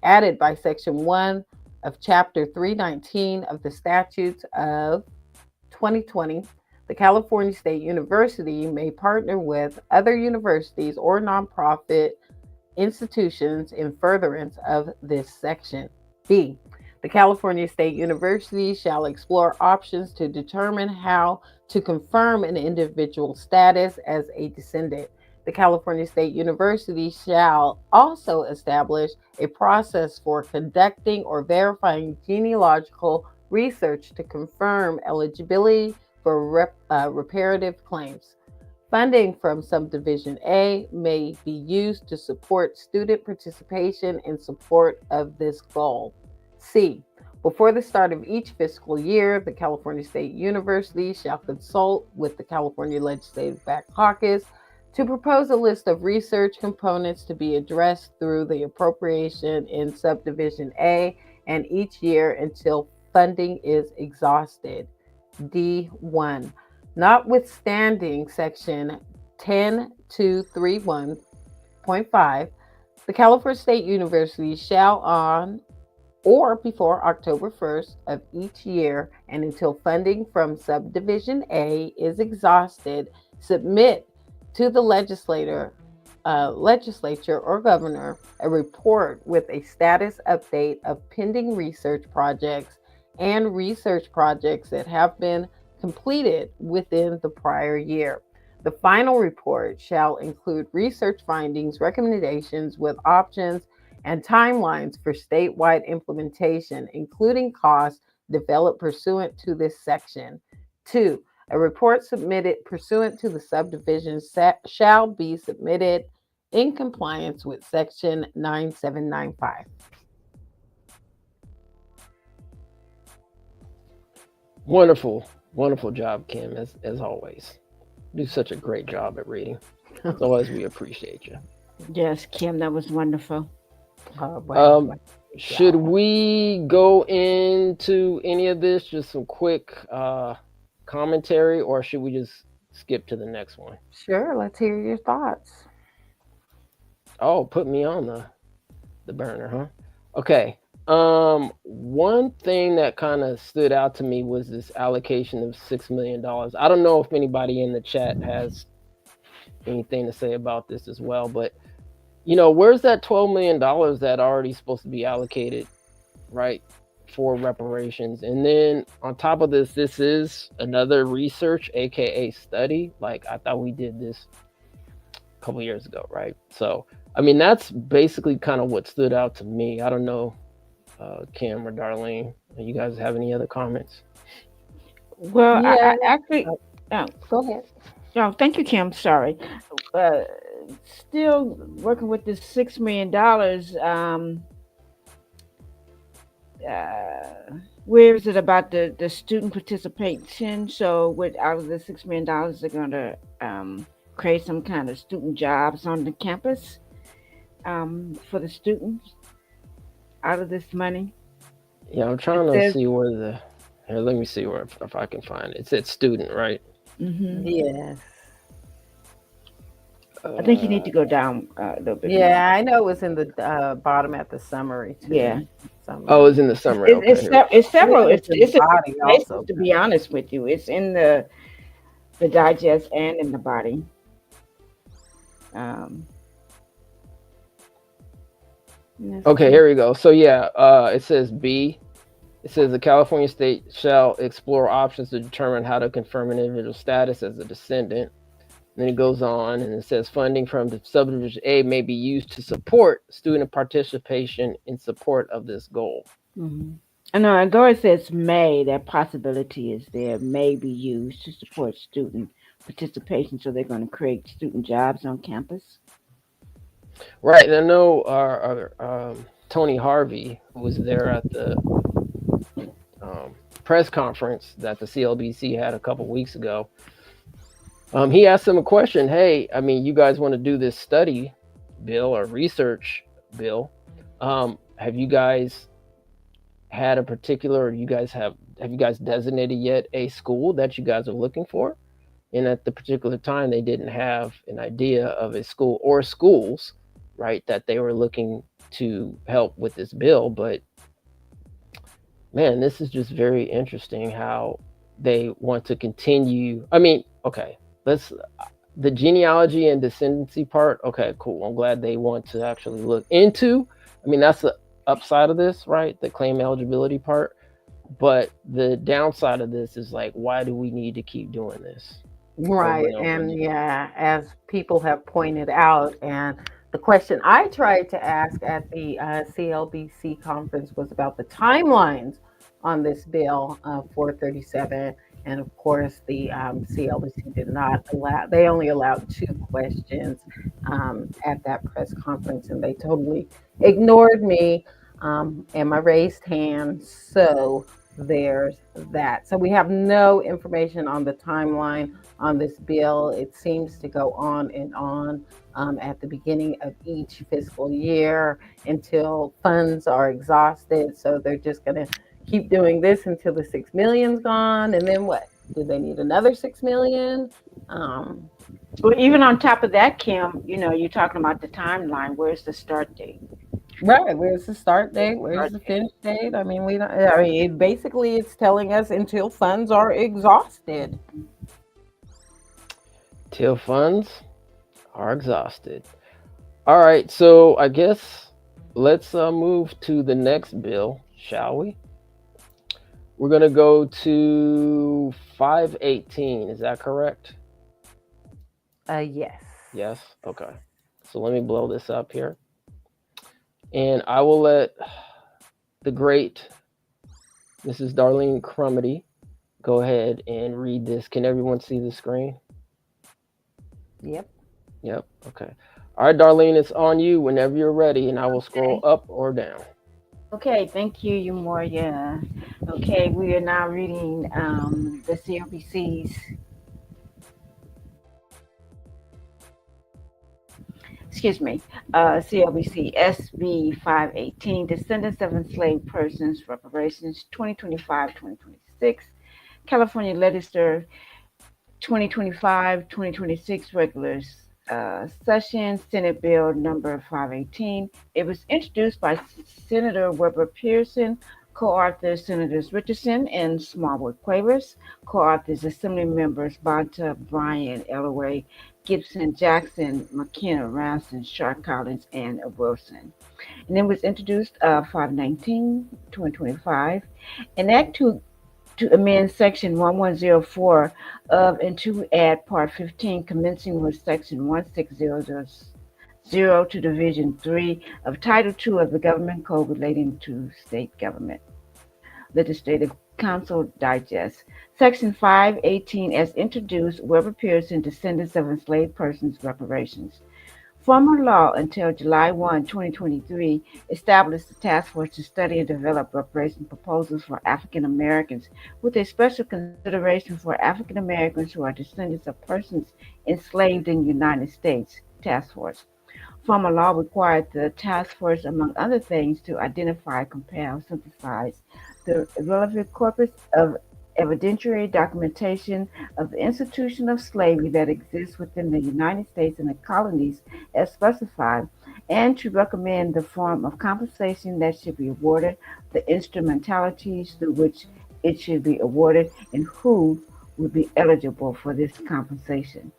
added by Section 1 of Chapter 319 of the Statutes of 2020. The California State University may partner with other universities or nonprofit institutions in furtherance of this section. B. The California State University shall explore options to determine how to confirm an individual's status as a descendant. The California State University shall also establish a process for conducting or verifying genealogical research to confirm eligibility for reparative claims. Funding from Subdivision A may be used to support student participation in support of this goal. C. Before the start of each fiscal year, the California State University shall consult with the California Legislative Black Caucus to propose a list of research components to be addressed through the appropriation in Subdivision A and each year until funding is exhausted. D1. Notwithstanding Section 10231.5, the California State University shall on or before October 1st of each year and until funding from Subdivision A is exhausted, submit to the legislature or governor a report with a status update of pending research projects and research projects that have been completed within the prior year. The final report shall include research findings, recommendations with options, and timelines for statewide implementation, including costs developed pursuant to this section. 2. A report submitted pursuant to the subdivision shall be submitted in compliance with Section 9795. Wonderful job, Kim, as always. You do such a great job at reading. As always, we appreciate you. Yes, Kim, that was wonderful. Should we go into any of this, just some quick commentary, or should we just skip to the next one? Sure, let's hear your thoughts. Oh, put me on the burner, huh? Okay. One thing that kind of stood out to me was this allocation of $6 million. I don't know if anybody in the chat has anything to say about this as well, but where's that $12 million that already supposed to be allocated, right, for reparations? And then on top of this, this is another research, aka study. Like, I thought we did this a couple years ago, right? So, I mean, that's basically kind of what stood out to me. I don't know, Kim or Darlene, you guys have any other comments? Well, Yeah. I actually, Go ahead. no, thank you, Kim. Sorry. Still working with this $6 million. Where is it about the student participation? So, out of the $6 million, they're going to create some kind of student jobs on the campus for the students out of this money. Yeah, I'm trying to see where here, let me see if I can find it. It said student, right? Mm-hmm. Yes. I think you need to go down a little bit. Yeah, I know it was in the bottom at the summary too. Yeah. Oh, it's in the summary. It's several. It's the body also. to be honest with you, it's in the digest and in the body. Okay, here we go. So yeah, it says B. It says the California state shall explore options to determine how to confirm an individual status as a descendant. And then it goes on and it says funding from the subdivision A may be used to support student participation in support of this goal. Mm-hmm. I know, although it says may, that possibility is there, may be used to support student participation. So they're going to create student jobs on campus. Right. And I know our Tony Harvey, who was there at the press conference that the CLBC had a couple weeks ago, He asked them a question. Hey, I mean, you guys want to do this study bill or research bill? Have you guys had a particular? Have you guys designated yet a school that you guys are looking for? And at the particular time, they didn't have an idea of a school or schools, right, that they were looking to help with this bill. But man, this is just very interesting how they want to continue. I mean, okay, let's the genealogy and descendancy part. Okay, cool. I'm glad they want to actually look into. I mean, that's the upside of this, right? The claim eligibility part. But the downside of this is like, why do we need to keep doing this? Right. And yeah, as people have pointed out, and the question I tried to ask at the CLBC conference was about the timelines on this bill 437. And of course, the CLBC did not allow, they only allowed 2 questions at that press conference, and they totally ignored me and my raised hand. So there's that. So we have no information on the timeline on this bill. It seems to go on and on at the beginning of each fiscal year until funds are exhausted. So they're just going to keep doing this until the 6 million's gone. And then what? Do they need another 6 million? Well, even on top of that, Kim, you're talking about the timeline. Where's the start date? Right. Where's the start date? Where's the finish date? I mean, we don't. I mean, basically, it's telling us until funds are exhausted. Till funds are exhausted. All right, so I guess let's move to the next bill, shall we? We're gonna go to 518. Is that correct? Yes. Yes. Okay. So let me blow this up here. And I will let the great Mrs. Darlene Crumity go ahead and read this. Can everyone see the screen? Yep. Yep. Okay. All right, Darlene, it's on you whenever you're ready, and I will scroll up or down. Okay, thank you, Umoria. Okay, we are now reading the CLBC's. CLBC SB 518, Descendants of Enslaved Persons, Reparations 2025-2026, California Legislature 2025-2026 regular session, Senate Bill number 518. It was introduced by Senator Weber Pearson, co-authors Senators Richardson and Smallwood Cuevas, co-authors Assembly members Bonta, Bryan, Ellaway, Gibson, Jackson, McKenna, Ranson, Sharp Collins, and Wilson. And then was introduced 519-2025, an act to amend section 1104 of and to add part 15 commencing with section 16000 to division 3 of title 2 of the government code relating to state government. Legislative Council Digest. Section 518 as introduced, Weber Pearson, Descendants of Enslaved Persons, Reparations. Former law until July 1, 2023, established a task force to study and develop reparation proposals for African Americans, with a special consideration for African Americans who are descendants of persons enslaved in the United States. Task force. Former law required the task force, among other things, to identify, compile, synthesize the relevant corpus of evidentiary documentation of the institution of slavery that exists within the United States and the colonies as specified, and to recommend the form of compensation that should be awarded, the instrumentalities through which it should be awarded, and who would be eligible for this compensation.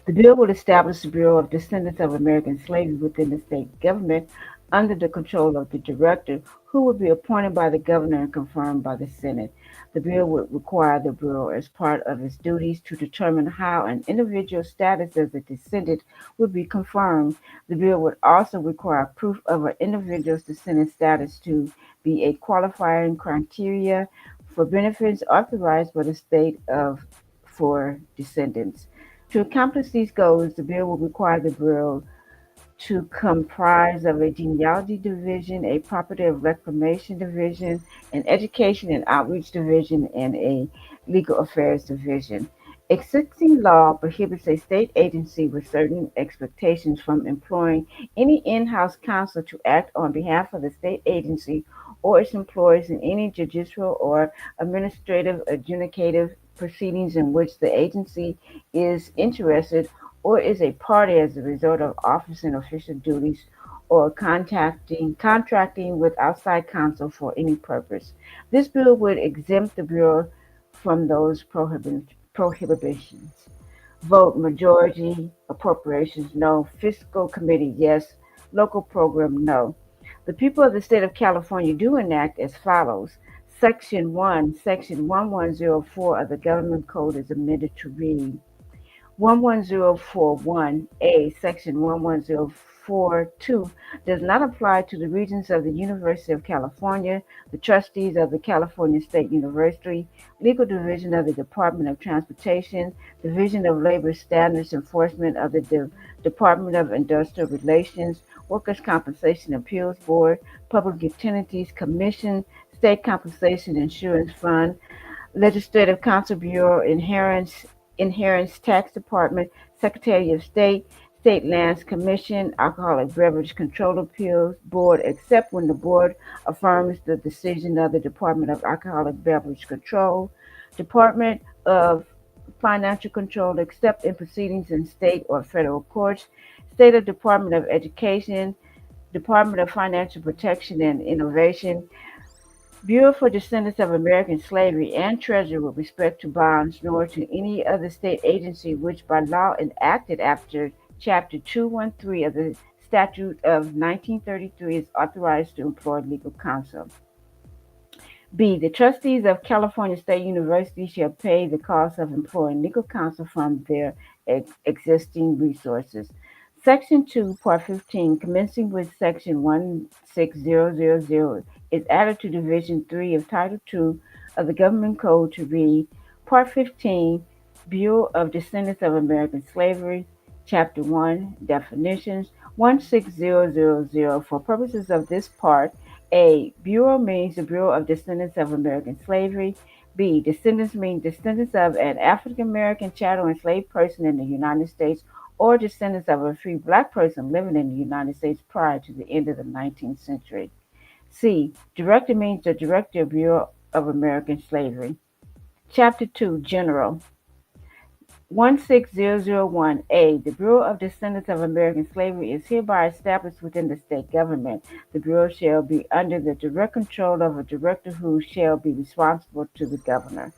The bill would establish the Bureau of Descendants of American Slaves within the state government under the control of the director, who would be appointed by the governor and confirmed by the Senate. The bill would require the Bureau, as part of its duties, to determine how an individual's status as a descendant would be confirmed. The bill would also require proof of an individual's descendant status to be a qualifying criteria for benefits authorized by the state for descendants. To accomplish these goals, the bill will require the Bureau to comprise of a genealogy division, a property of reclamation division, an education and outreach division, and a legal affairs division. Existing law prohibits a state agency with certain expectations from employing any in-house counsel to act on behalf of the state agency or its employees in any judicial or administrative adjudicative proceedings in which the agency is interested or is a party as a result of office and official duties or contracting with outside counsel for any purpose. This bill would exempt the Bureau from those prohibitions. Vote majority, appropriations no, fiscal committee yes, local program no. The people of the state of California do enact as follows. Section 1104 of the Government Code is amended to read 11041A, Section 11042 does not apply to the Regents of the University of California, the trustees of the California State University, Legal Division of the Department of Transportation, Division of Labor Standards Enforcement of the Department of Industrial Relations, Workers' Compensation Appeals Board, Public Utilities Commission, State Compensation Insurance Fund, Legislative Council Bureau, Inheritance Tax Department, Secretary of State, State Lands Commission, Alcoholic Beverage Control Appeals Board, except when the board affirms the decision of the Department of Alcoholic Beverage Control, Department of Financial Control, except in proceedings in state or federal courts, State of Department of Education, Department of Financial Protection and Innovation, Bureau for Descendants of American Slavery, and Treasury with respect to bonds, nor to any other state agency which by law enacted after Chapter 213 of the Statute of 1933 is authorized to employ legal counsel. B. The trustees of California State University shall pay the cost of employing legal counsel from their existing resources. Section 2, Part 15, commencing with Section 16000, is added to Division 3 of Title 2 of the Government Code to read Part 15, Bureau of Descendants of American Slavery, Chapter 1, Definitions, 16000. For purposes of this part, A. Bureau means the Bureau of Descendants of American Slavery. B. Descendants mean descendants of an African American chattel enslaved person in the United States or descendants of a free black person living in the United States prior to the end of the 19th century. C. Director means the Director of Bureau of American Slavery. Chapter 2, General. 16001A. The Bureau of Descendants of American Slavery is hereby established within the state government. The Bureau shall be under the direct control of a director who shall be responsible to the governor.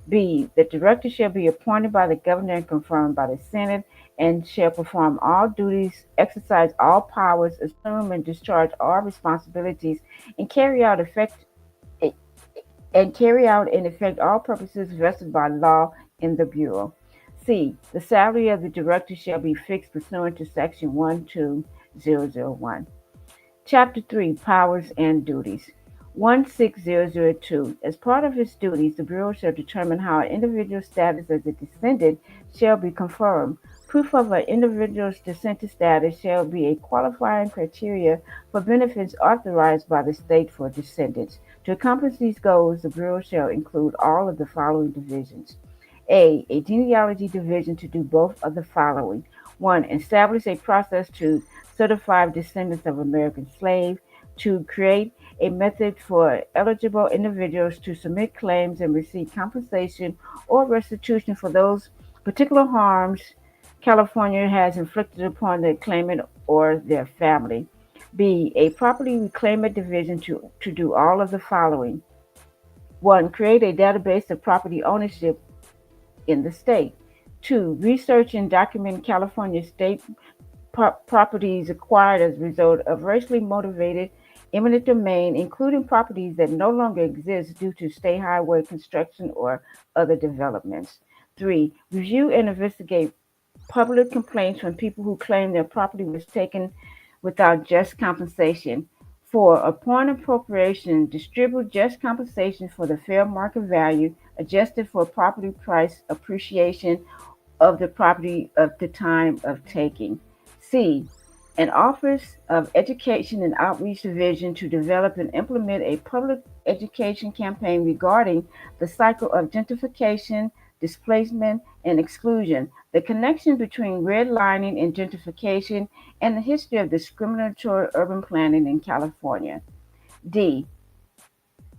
B. The director shall be appointed by the governor and confirmed by the Senate and shall perform all duties, exercise all powers, assume and discharge all responsibilities, and carry out in effect all purposes vested by law in the Bureau. C. The salary of the director shall be fixed pursuant to Section 12001. Chapter 3, Powers and Duties. 16002. As part of its duties, the Bureau shall determine how an individual's status as a descendant shall be confirmed. Proof of an individual's descendant status shall be a qualifying criteria for benefits authorized by the state for descendants. To accomplish these goals, the Bureau shall include all of the following divisions. A genealogy division to do both of the following. 1. Establish a process to certify descendants of American slaves. 2. Create a method for eligible individuals to submit claims and receive compensation or restitution for those particular harms California has inflicted upon the claimant or their family. B. A property reclaimment division to do all of the following. 1. Create a database of property ownership in the state. 2. Research and document California state properties acquired as a result of racially motivated eminent domain, including properties that no longer exist due to state highway construction or other developments. 3. Review and investigate public complaints from people who claim their property was taken without just compensation. 4. Upon appropriation, distribute just compensation for the fair market value adjusted for property price appreciation of the property at the time of taking. C. An Office of Education and Outreach Division to develop and implement a public education campaign regarding the cycle of gentrification, displacement, and exclusion, the connection between redlining and gentrification, and the history of discriminatory urban planning in California. D,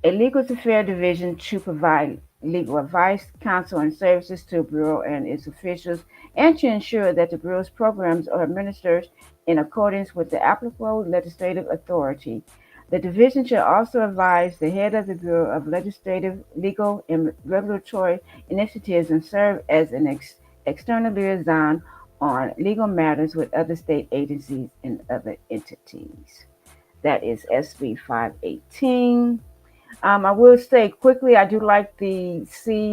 a legal affairs division to provide legal advice, counsel, and services to the Bureau and its officials, and to ensure that the Bureau's programs are administered in accordance with the applicable legislative authority. The division shall also advise the head of the Bureau of Legislative, Legal, and Regulatory Initiatives and serve as an external liaison on legal matters with other state agencies and other entities. That is SB 518. I will say quickly, I do like the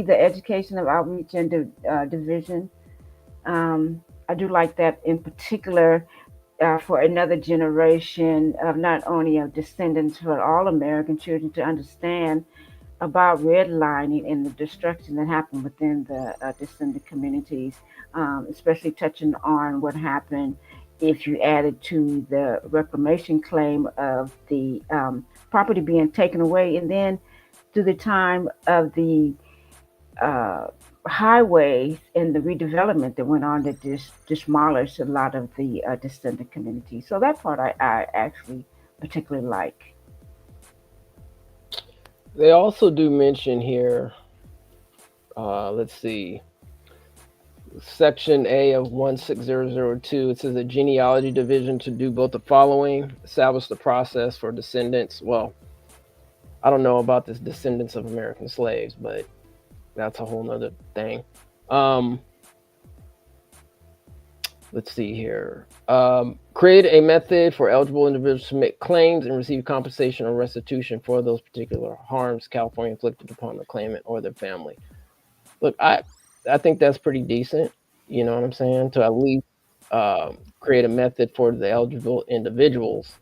Education of Outreach and Division. I do like that in particular for another generation of not only of descendants but all American children to understand about redlining and the destruction that happened within the descendant communities, especially touching on what happened if you added to the reclamation claim of the property being taken away, and then through the time of the highways and the redevelopment that went on that demolished a lot of the descendant communities. So that part I actually particularly like. They also do mention here, let's see, Section A of 16002, it says the genealogy division to do both the following: establish the process for descendants. Well, I don't know about this descendants of American slaves, but that's a whole nother thing. Let's see here. Create a method for eligible individuals to make claims and receive compensation or restitution for those particular harms California inflicted upon the claimant or their family. Look, I think that's pretty decent. You know what I'm saying? To at least create a method for the eligible individuals.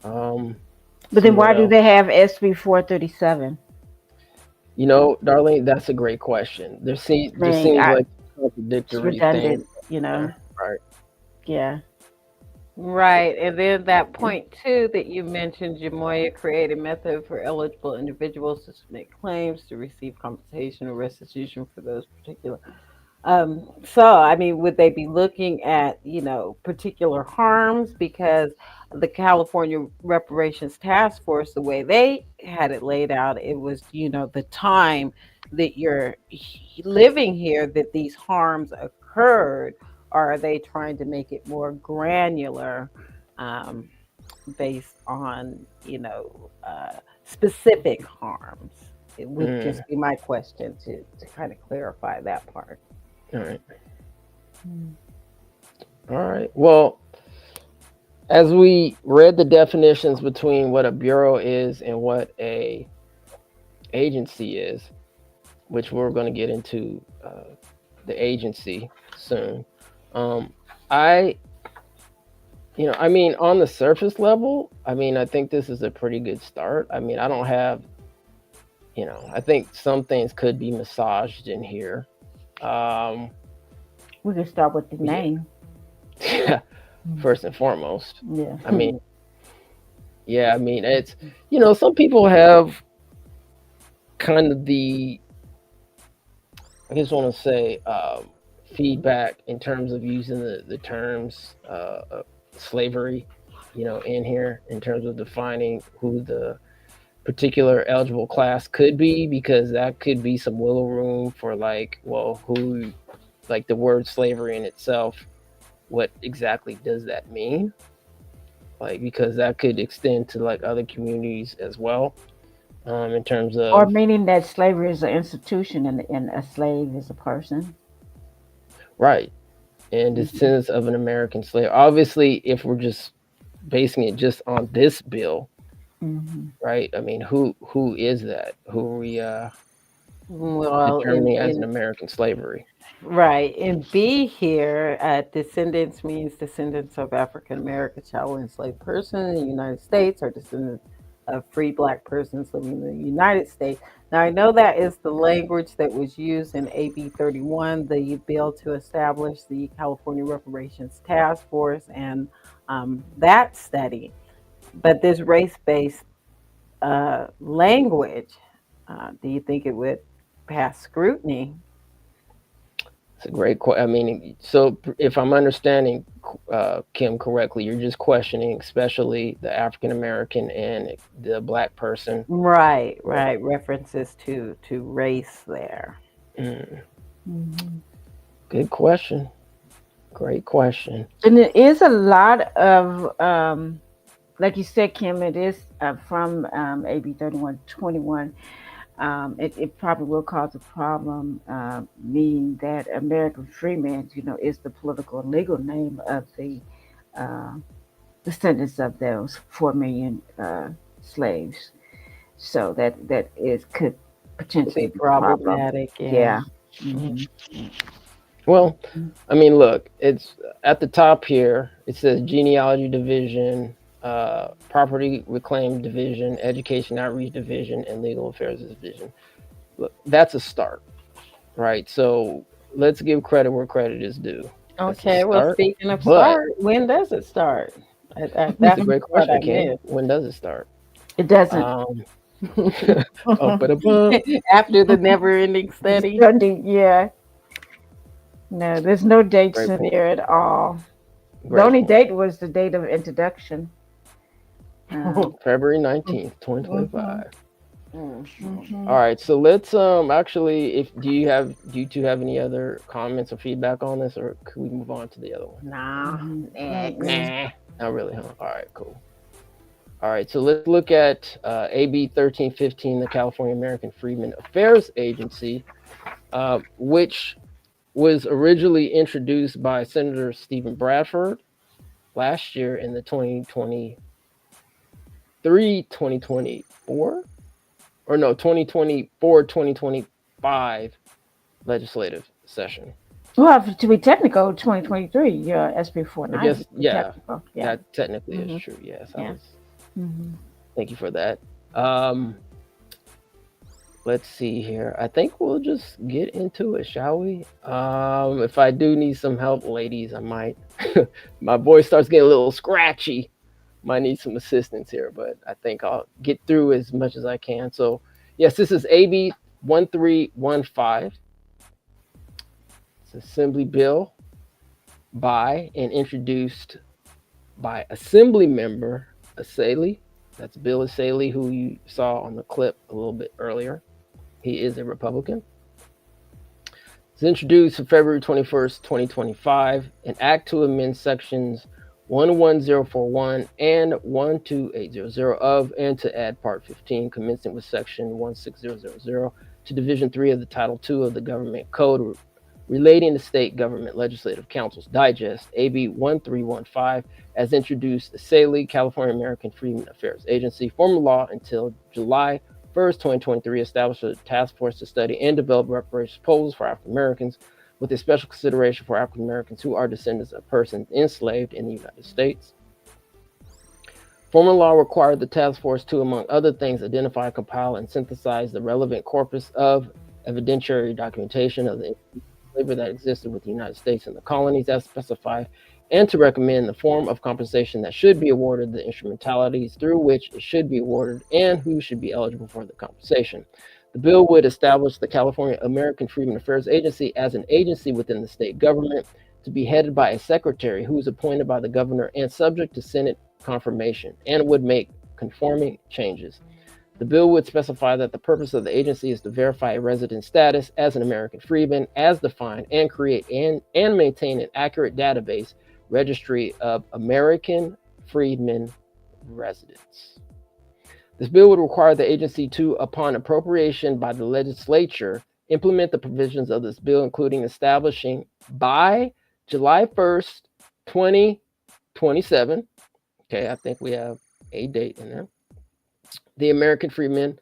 But then why do they have SB 437? You know, Darlene, that's a great question. There seems like contradictory things. You know. Right. Yeah. Right. And then that point two that you mentioned, Jamoya, create a method for eligible individuals to make claims to receive compensation or restitution for those particular. So, I mean, would they be looking at, particular harms? Because the California Reparations Task Force, the way they had it laid out, it was, the time that you're living here that these harms occurred, or are they trying to make it more granular based on, specific harms? It would just be my question to kind of clarify that part. All right. All right. Well, as we read the definitions between what a bureau is and what a agency is, which we're going to get into the agency soon. I mean, on the surface level, I think this is a pretty good start. I mean, I don't have, I think some things could be massaged in here. We can start with the name. Yeah, first and foremost. Yeah. I mean, it's, some people have kind of I just want to say, feedback in terms of using the terms slavery, in here, in terms of defining who the particular eligible class could be, because that could be some wiggle room for who, like the word slavery in itself, what exactly does that mean? Because that could extend to other communities as well, in terms of, or meaning that slavery is an institution and a slave is a person. Right. And descendants of an American slave. Obviously, if we're just basing it just on this bill, right? I mean, who is that? Who are we determining as an American slavery? Right. And B here, descendants means descendants of African American chattel enslaved person in the United States, or descendants of free Black persons living in the United States. Now, I know that is the language that was used in AB 31, the bill to establish the California Reparations Task Force, and that study. But this race-based language, do you think it would pass scrutiny It's a great question. I mean, so if I'm understanding Kim correctly, you're just questioning, especially the African American and the Black person. Right. References to race there. Good question. Great question. And it is a lot of, like you said, Kim, it is from AB 3121. It probably will cause a problem, meaning that American Freedmen, is the political and legal name of the descendants of those 4 million slaves. So that could potentially be problematic. Yeah. Well, I mean, look, it's at the top here. It says genealogy division, property reclaim division, education outreach division, and legal affairs division. Look, that's a start, right? So let's give credit where credit is due. Okay, well, speaking of start, when does it start? That's a great question, Kim. When does it start? It doesn't. After the never-ending study. Yeah. No, there's no dates in there at all. The only date was the date of introduction. February 19th, 2025. All right, so let's actually, do you two have any other comments or feedback on this, or could we move on to the other one? Nah, not really, huh? All right, cool. All right, so let's look at AB 1315, the California American Freedmen Affairs Agency, which was originally introduced by Senator Stephen Bradford last year in the 2024-2025 legislative session. Well, to be technical, 2023, SB 490. I guess, yeah, yeah, that technically is true. Yes, thank you for that. Let's see here. I think we'll just get into it, shall we? If I do need some help, ladies, I might. My voice starts getting a little scratchy. Might need some assistance here, but I think I'll get through as much as I can. So, yes, this is AB 1315. It's an assembly bill by and introduced by Assembly Member Essayli. That's Bill Essayli, who you saw on the clip a little bit earlier. He is a Republican. It's introduced on February 21st, 2025, an act to amend sections 11041 and 12800 of, and to add Part 15, commencing with section 16000 to Division 3 of the Title II of the Government Code relating to State Government Legislative Councils Digest, AB 1315, as introduced, Essayli, California American Freedmen Affairs Agency, former law until July 1st, 2023, established a task force to study and develop reparations proposals for African Americans, with a special consideration for African Americans who are descendants of persons enslaved in the United States. Former law required the task force to, among other things, identify, compile, and synthesize the relevant corpus of evidentiary documentation of the slavery that existed with the United States and the colonies as specified, and to recommend the form of compensation that should be awarded, the instrumentalities through which it should be awarded, and who should be eligible for the compensation. The bill would establish the California American Freedmen Affairs Agency as an agency within the state government to be headed by a secretary who is appointed by the governor and subject to Senate confirmation, and would make conforming changes. The bill would specify that the purpose of the agency is to verify a resident status as an American freedman as defined, and create and maintain an accurate database registry of American freedmen residents. This bill would require the agency to, upon appropriation by the legislature, implement the provisions of this bill, including establishing by July 1st, 2027, okay, I think we have a date in there, the American Freedmen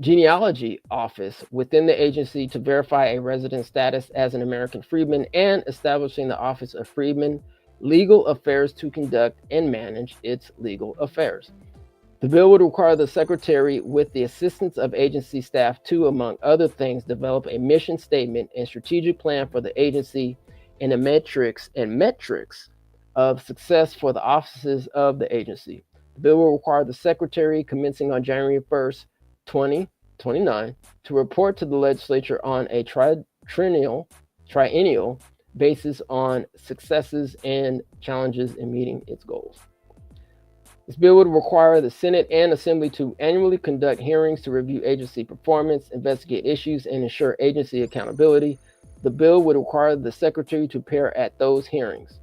Genealogy Office within the agency to verify a resident status as an American freedman, and establishing the Office of Freedmen Legal Affairs to conduct and manage its legal affairs. The bill would require the secretary, with the assistance of agency staff, to, among other things, develop a mission statement and strategic plan for the agency and the metrics of success for the offices of the agency. The bill will require the secretary, commencing on January 1st, 2029, to report to the legislature on a triennial triennial basis on successes and challenges in meeting its goals. This bill would require the Senate and Assembly to annually conduct hearings to review agency performance, investigate issues, and ensure agency accountability. The bill would require the Secretary to appear at those hearings.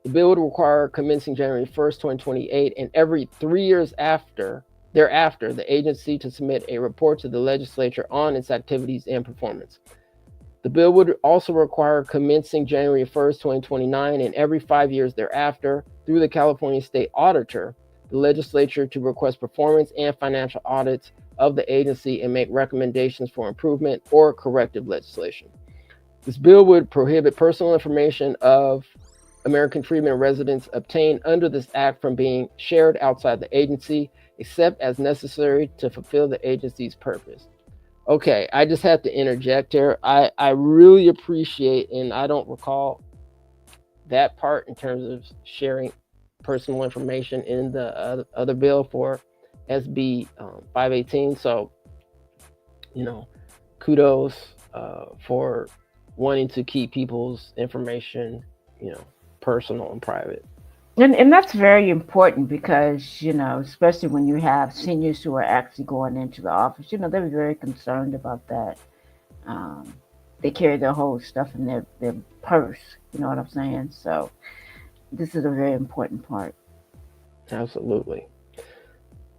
The bill would require, commencing January 1st, 2028, and every 3 years thereafter, the agency to submit a report to the legislature on its activities and performance. The bill would also require, commencing January 1st, 2029, and every 5 years thereafter, through the California State Auditor, the legislature to request performance and financial audits of the agency and make recommendations for improvement or corrective legislation. This bill would prohibit personal information of American Freedmen residents obtained under this act from being shared outside the agency, except as necessary to fulfill the agency's purpose. Okay, I just have to interject here. I really appreciate, and I don't recall that part in terms of sharing personal information in the other bill for SB 518. So, kudos for wanting to keep people's information, personal and private. And that's very important because, especially when you have seniors who are actually going into the office, they're very concerned about that. They carry their whole stuff in their purse, you know what I'm saying? So this is a very important part. Absolutely.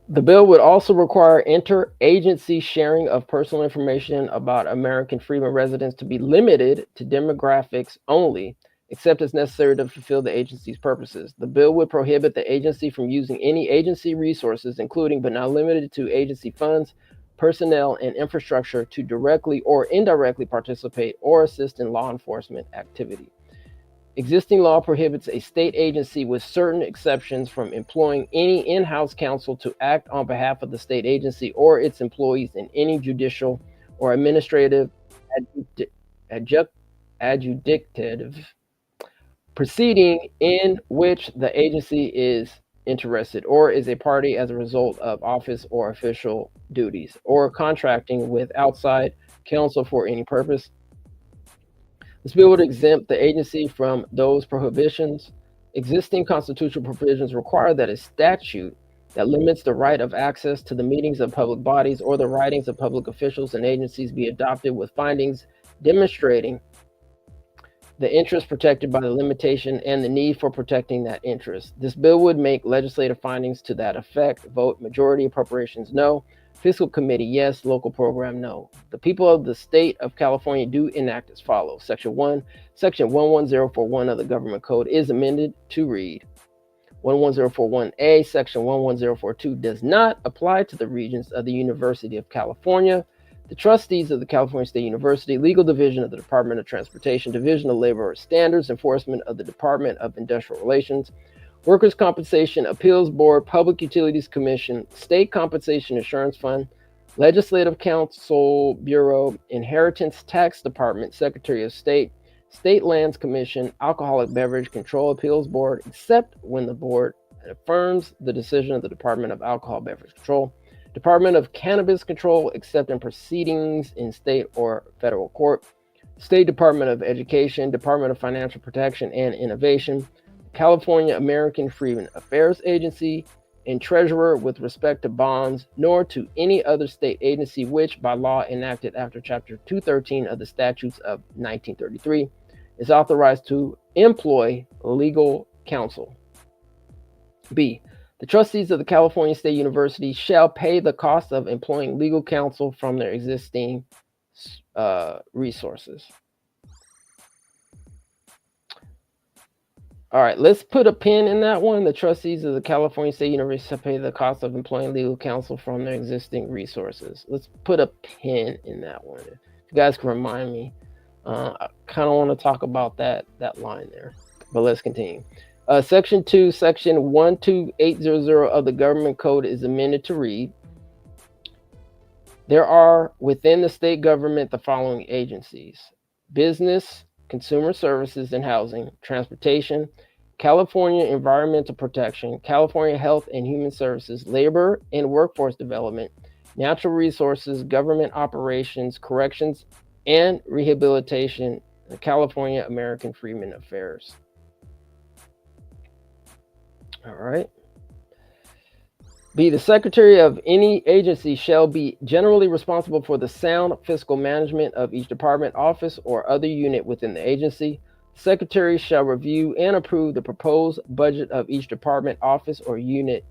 The bill would also require interagency sharing of personal information about American Freedmen residents to be limited to demographics only, except as necessary to fulfill the agency's purposes. The bill would prohibit the agency from using any agency resources, including but not limited to agency funds, personnel, and infrastructure to directly or indirectly participate or assist in law enforcement activity. Existing law prohibits a state agency, with certain exceptions, from employing any in-house counsel to act on behalf of the state agency or its employees in any judicial or administrative adjudicative proceeding in which the agency is interested or is a party as a result of office or official duties, or contracting with outside counsel for any purpose. This bill would exempt the agency from those prohibitions. Existing constitutional provisions require that a statute that limits the right of access to the meetings of public bodies or the writings of public officials and agencies be adopted, with findings demonstrating the interest protected by the limitation and the need for protecting that interest. This bill would make legislative findings to that effect. Vote majority. Appropriations, no. Fiscal committee, yes. Local program, no. The people of the state of California do enact as follows. Section 11041 of the Government Code is amended to read: 11041A, Section 11042 does not apply to the regents of the University of California, the trustees of the California State University, Legal Division of the Department of Transportation, Division of Labor Standards Enforcement of the Department of Industrial Relations, Workers' Compensation Appeals Board, Public Utilities Commission, State Compensation Insurance Fund, Legislative Council Bureau, Inheritance Tax Department, Secretary of State, State Lands Commission, Alcoholic Beverage Control Appeals Board, except when the board affirms the decision of the Department of Alcohol Beverage Control, Department of Cannabis Control, except in proceedings in state or federal court, State Department of Education, Department of Financial Protection and Innovation, California American Freedmen Affairs Agency, and Treasurer with respect to bonds, nor to any other state agency which, by law enacted after Chapter 213 of the Statutes of 1933, is authorized to employ legal counsel. B. The trustees of the California State University shall pay the cost of employing legal counsel from their existing resources. All right, let's put a pin in that one. The trustees of the California State University shall pay the cost of employing legal counsel from their existing resources. Let's put a pin in that one. If you guys can remind me, I kind of want to talk about that line there, but let's continue. Section 2, Section 12800 of the Government Code is amended to read: there are within the state government the following agencies: Business, Consumer Services and Housing, Transportation, California Environmental Protection, California Health and Human Services, Labor and Workforce Development, Natural Resources, Government Operations, Corrections and Rehabilitation, the California American Freedmen Affairs. All right. B, the secretary of any agency shall be generally responsible for the sound fiscal management of each department, office, or other unit within the agency. The secretary shall review and approve the proposed budget of each department, office, or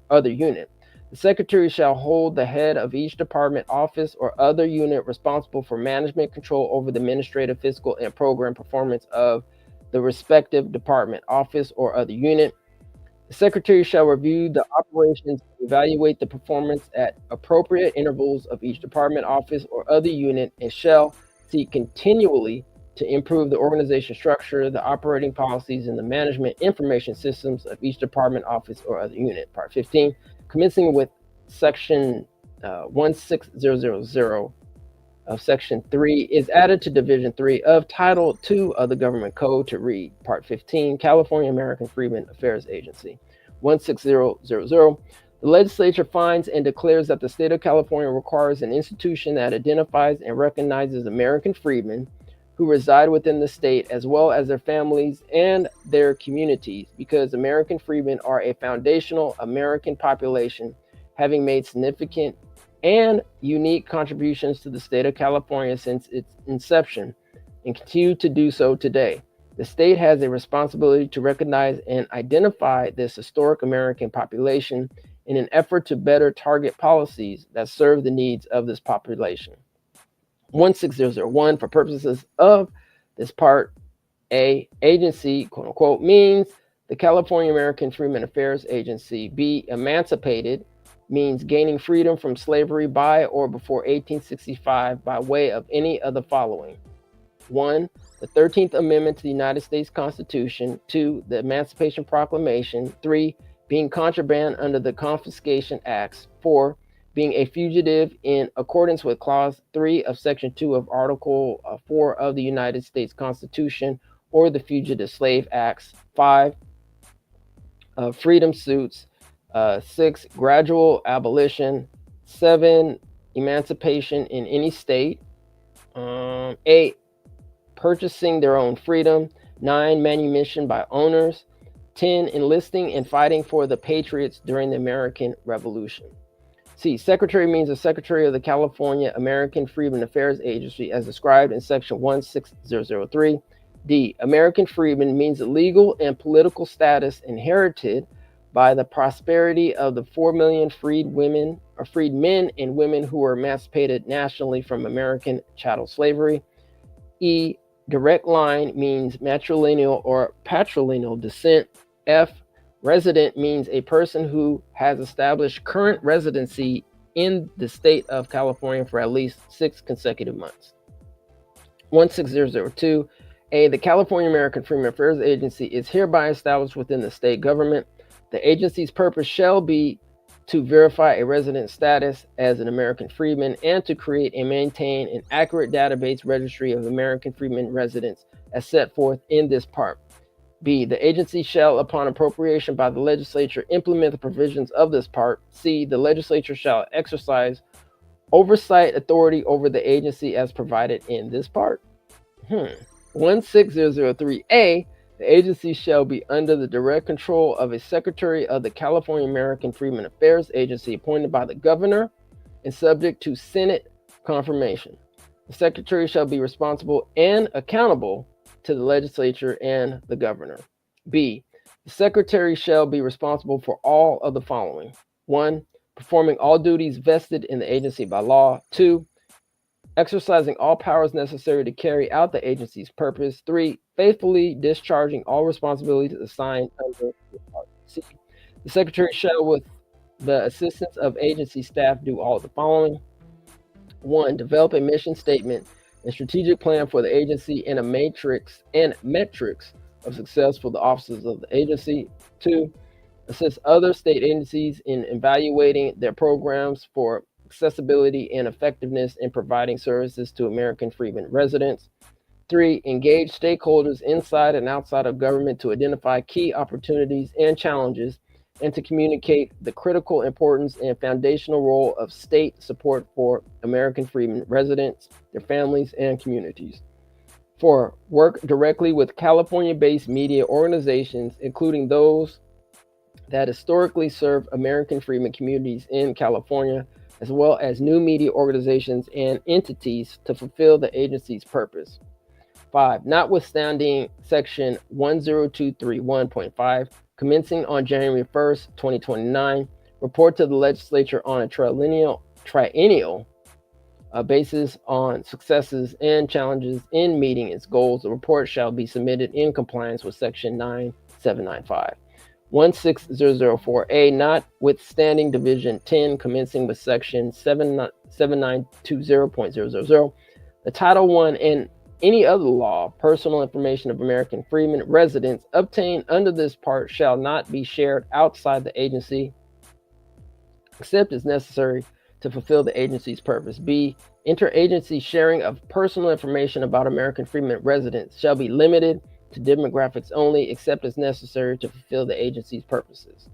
other unit. The secretary shall hold the head of each department, office, or other unit responsible for management control over the administrative, fiscal, and program performance of the respective department, office, or other unit. The secretary shall review the operations and evaluate the performance at appropriate intervals of each department, office, or other unit, and shall seek continually to improve the organization structure, the operating policies, and the management information systems of each department, office, or other unit. Part 15, commencing with section 16000 of section 3 is added to division 3 of title 2 of the government code to read. Part 15, California American Freedmen Affairs Agency. 16000. The legislature finds and declares that the state of California requires an institution that identifies and recognizes American freedmen who reside within the state, as well as their families and their communities, because American freedmen are a foundational American population, having made significant and unique contributions to the state of California since its inception, and continue to do so today. The state has a responsibility to recognize and identify this historic American population in an effort to better target policies that serve the needs of this population. 16001, for purposes of this part, A, agency, quote unquote, means the California American Freedmen Affairs Agency. B, emancipated, means gaining freedom from slavery by or before 1865 by way of any of the following. 1, the 13th Amendment to the United States Constitution. 2, the Emancipation Proclamation. 3, being contraband under the Confiscation Acts. 4, being a fugitive in accordance with Clause 3 of Section 2 of Article 4 of the United States Constitution or the Fugitive Slave Acts. 5, freedom suits. 6, gradual abolition. 7, emancipation in any state. 8, purchasing their own freedom. 9, manumission by owners. 10, enlisting and fighting for the patriots during the American Revolution. C, secretary means the secretary of the California American Freedmen Affairs Agency as described in section 16003. D, American freedmen means the legal and political status inherited by the prosperity of the 4 million freed women or freed men and women who were emancipated nationally from American chattel slavery. E, direct line means matrilineal or patrilineal descent. F, resident means a person who has established current residency in the state of California for at least 6 consecutive months. 16002. A, the California American Freedmen Affairs Agency is hereby established within the state government. The agency's purpose shall be to verify a resident status as an American freedman and to create and maintain an accurate database registry of American freedmen residents as set forth in this part. B, the agency shall, upon appropriation by the legislature, implement the provisions of this part. C, the legislature shall exercise oversight authority over the agency as provided in this part. 16003A, the agency shall be under the direct control of a secretary of the California American Freedmen Affairs Agency appointed by the governor and subject to Senate confirmation. The secretary shall be responsible and accountable to the legislature and the governor. B, the secretary shall be responsible for all of the following. 1, performing all duties vested in the agency by law. 2, exercising all powers necessary to carry out the agency's purpose. 3, faithfully discharging all responsibilities assigned under Part C. The secretary shall, with the assistance of agency staff, do all of the following. 1, develop a mission statement and strategic plan for the agency and a matrix and metrics of success for the officers of the agency. 2, assist other state agencies in evaluating their programs for accessibility and effectiveness in providing services to American freedmen residents. 3, engage stakeholders inside and outside of government to identify key opportunities and challenges and to communicate the critical importance and foundational role of state support for American freedmen residents, their families, and communities. 4. Work directly with California-based media organizations, including those that historically serve American freedmen communities in California, as well as new media organizations and entities to fulfill the agency's purpose. 5. Notwithstanding Section 10231.5, commencing on January 1st, 2029, report to the legislature on a triennial basis on successes and challenges in meeting its goals. The report shall be submitted in compliance with Section 9795. 16004A, notwithstanding Division 10, commencing with Section 7920.000, the Title I and any other law, personal information of American freedmen residents obtained under this part shall not be shared outside the agency, except as necessary to fulfill the agency's purpose. B, interagency sharing of personal information about American freedmen residents shall be limited to demographics only, except as necessary to fulfill the agency's purposes.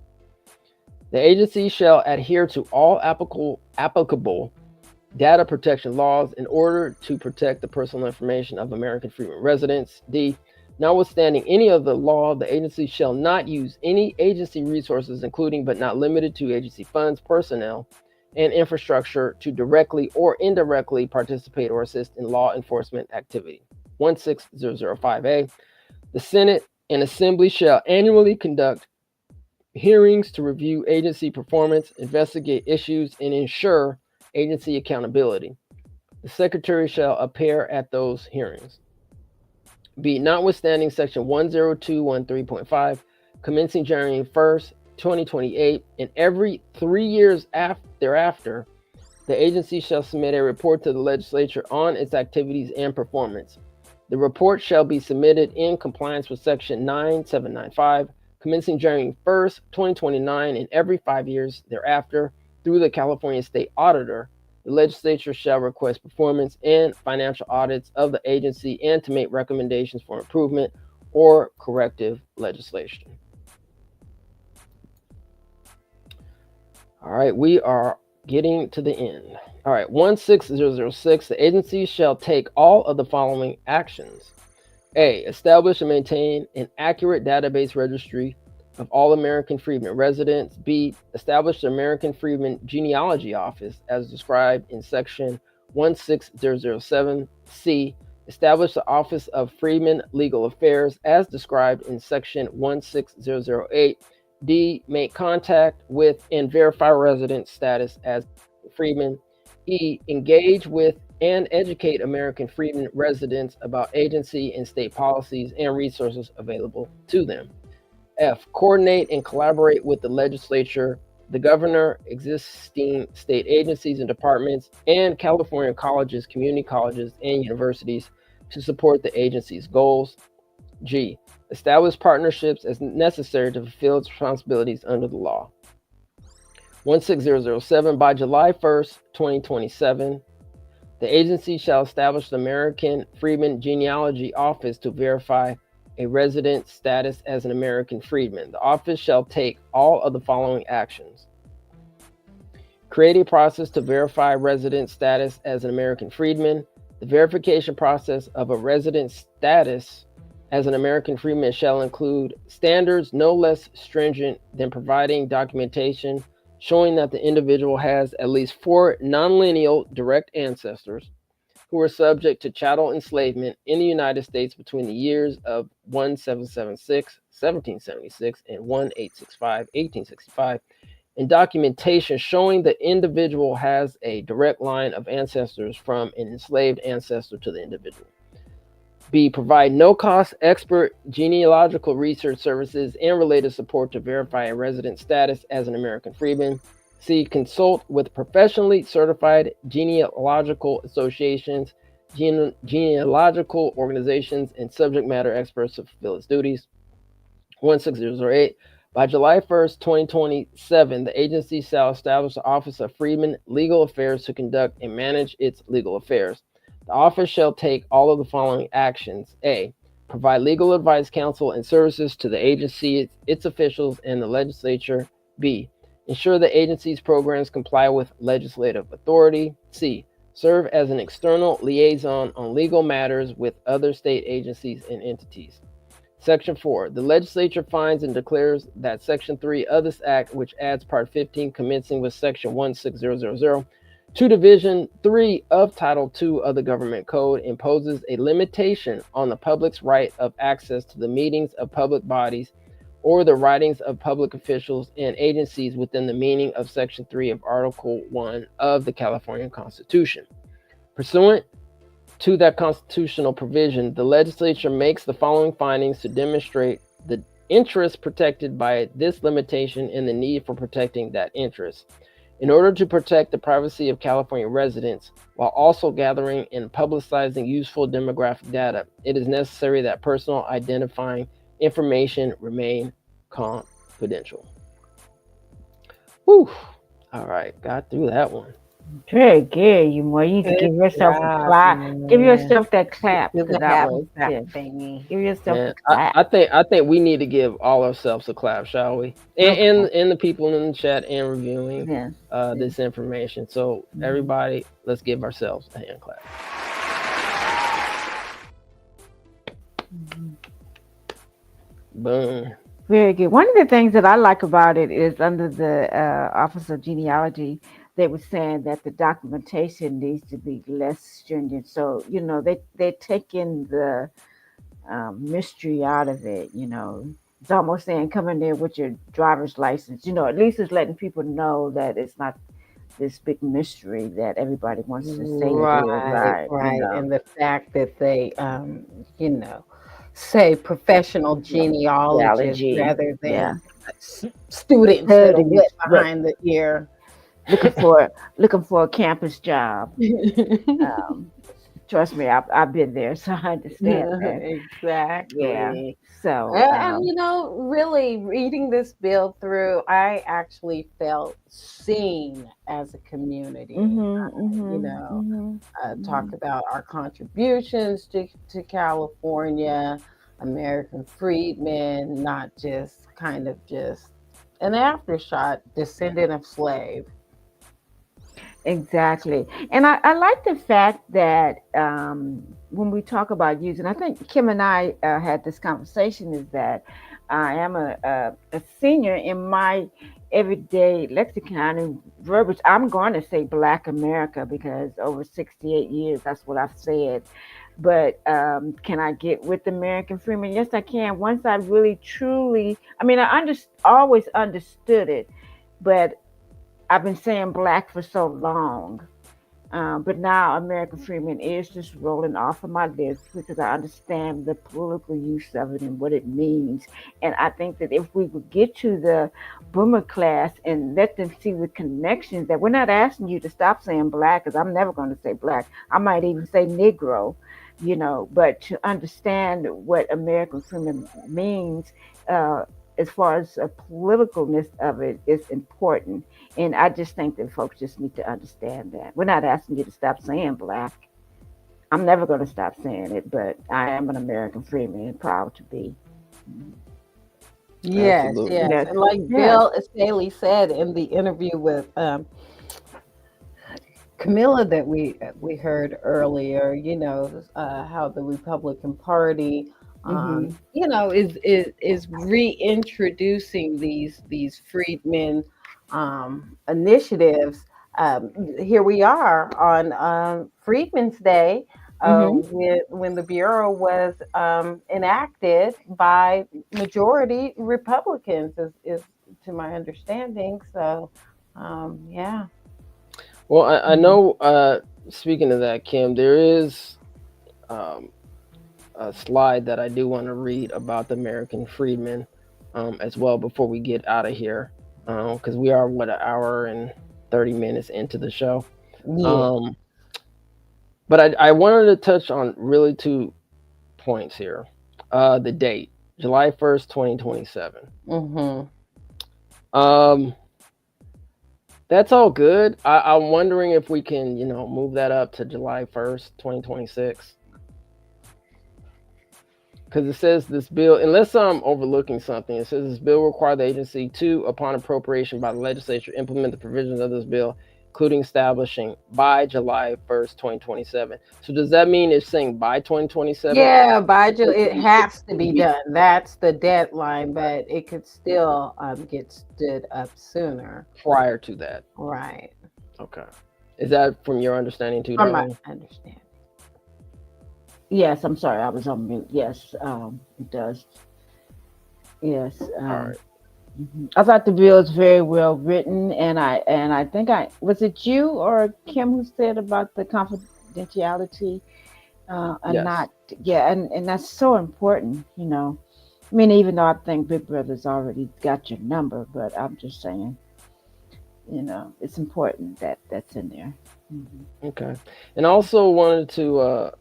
The agency shall adhere to all applicable data protection laws in order to protect the personal information of American freedmen residents. D, notwithstanding any other law, the agency shall not use any agency resources, including but not limited to agency funds, personnel, and infrastructure to directly or indirectly participate or assist in law enforcement activity. 16005A, the Senate and Assembly shall annually conduct hearings to review agency performance, investigate issues, and ensure agency accountability. The Secretary shall appear at those hearings. B, notwithstanding Section 10213.5, commencing January 1st, 2028, and every 3 years thereafter, the agency shall submit a report to the legislature on its activities and performance. The report shall be submitted in compliance with Section 9795, commencing January 1st, 2029, and every 5 years thereafter, through the California State Auditor. The legislature shall request performance and financial audits of the agency and to make recommendations for improvement or corrective legislation. All right, we are getting to the end. All right, 16006, the agency shall take all of the following actions. A, establish and maintain an accurate database registry of all American freedmen residents. B, establish the American Freedmen Genealogy Office as described in Section 16007. C, establish the Office of Freedmen Legal Affairs as described in Section 16008. D, make contact with and verify resident status as freedmen. E, engage with and educate American freedmen residents about agency and state policies and resources available to them. F, coordinate and collaborate with the legislature, the governor, existing state agencies and departments, and California colleges, community colleges, and universities to support the agency's goals. G, establish partnerships as necessary to fulfill its responsibilities under the law. 16007, by July 1st, 2027, the agency shall establish the American Freedmen Genealogy Office to verify a resident status as an American freedman. The office shall take all of the following actions. Create a process to verify resident status as an American freedman. The verification process of a resident status as an American freedman shall include standards no less stringent than providing documentation showing that the individual has at least 4 non-lineal direct ancestors who were subject to chattel enslavement in the United States between the years of 1776, 1776, and 1865, 1865, and documentation showing the individual has a direct line of ancestors from an enslaved ancestor to the individual. B, provide no-cost expert genealogical research services and related support to verify a resident status as an American freedman. C, consult with professionally certified genealogical associations, genealogical organizations, and subject matter experts to fulfill its duties. 16008, by July 1st, 2027, the agency shall establish the Office of Freedmen Legal Affairs to conduct and manage its legal affairs. The office shall take all of the following actions. A, provide legal advice, counsel, and services to the agency, its officials, and the legislature B, ensure the agency's programs comply with legislative authority. C, serve as an external liaison on legal matters with other state agencies and entities. Section 4, the legislature finds and declares that Section 3 of this act, which adds Part 15 commencing with Section 16000 to Division 3 of Title 2 of the Government Code, imposes a limitation on the public's right of access to the meetings of public bodies or the writings of public officials and agencies within the meaning of Section 3 of Article 1 of the California Constitution. Pursuant to that constitutional provision, the legislature makes the following findings to demonstrate the interest protected by this limitation and the need for protecting that interest. In order to protect the privacy of California residents while also gathering and publicizing useful demographic data, it is necessary that personal identifying information remain confidential. Whew. All right, got through that one. Very good. You need to give yourself a clap. Give yourself that clap. Give That that was clap, good. thingy. Give yourself Man, a clap. I think we need to give all ourselves a clap, shall we? And the people in the chat and reviewing this information. So everybody, let's give ourselves a hand clap. Boom. Very good. One of the things that I like about it is under the Office of Genealogy, they were saying that the documentation needs to be less stringent. So, they're taking the mystery out of it. It's almost saying come in there with your driver's license. At least it's letting people know that it's not this big mystery that everybody wants to say. Right. And the fact that they, say professional genealogists rather than students that are wet behind the ear. looking for a campus job. Trust me, I've been there, so I understand that. Exactly. Yeah. So, and really reading this bill through, I actually felt seen as a community. Talked about our contributions to California, American freedmen, not just kind of just an aftershot, descendant of slave. Exactly. And I like the fact that when we talk about using, I think Kim and I had this conversation, is that I am a senior in my everyday lexicon and verbiage. I'm going to say Black America because over 68 years, that's what I've said. But can I get with American Freedmen? Yes, I can. Once I really, truly, I always understood it, but I've been saying Black for so long. But now American Freedmen is just rolling off of my list because I understand the political use of it and what it means. And I think that if we would get to the boomer class and let them see the connections, that we're not asking you to stop saying Black, because I'm never going to say Black. I might even say Negro, but to understand what American Freedmen means, as far as the politicalness of it, is important. And I just think that folks just need to understand that. We're not asking you to stop saying Black. I'm never going to stop saying it, but I am an American Freedman and proud to be. Yes. And like Bill Essayli said in the interview with Kamilah that we heard earlier, how the Republican Party is reintroducing these freedmen initiatives. Here we are on Freedmen's Day, when the Bureau was enacted by majority Republicans, is to my understanding. So, yeah. Well, I know, speaking of that, Kim, there is a slide that I do want to read about the American Freedmen as well before we get out of here, because we are, an hour and 30 minutes into the show. Yeah. But I wanted to touch on really 2 points here. The date, July 1st, 2027. That's all good. I'm wondering if we can, move that up to July 1st, 2026. because it says this bill, unless I'm overlooking something, it says this bill require the agency to, upon appropriation by the legislature, implement the provisions of this bill, including establishing by July 1st, 2027. So does that mean it's saying by 2027? Yeah, it has to be done. That's the deadline, but it could still get stood up sooner. Prior to that. Right. Okay. Is that from your understanding too, From my Darlene? understanding. Yes, I'm sorry, I was on mute. Yes, it does. Yes. All right. I thought the bill is very well written, and I think was it you or Kim who said about the confidentiality, and Yes. not and that's so important, you know. I mean, even though I think Big Brother's already got your number, but I'm just saying, you know, it's important that that's in there. Okay. And also wanted to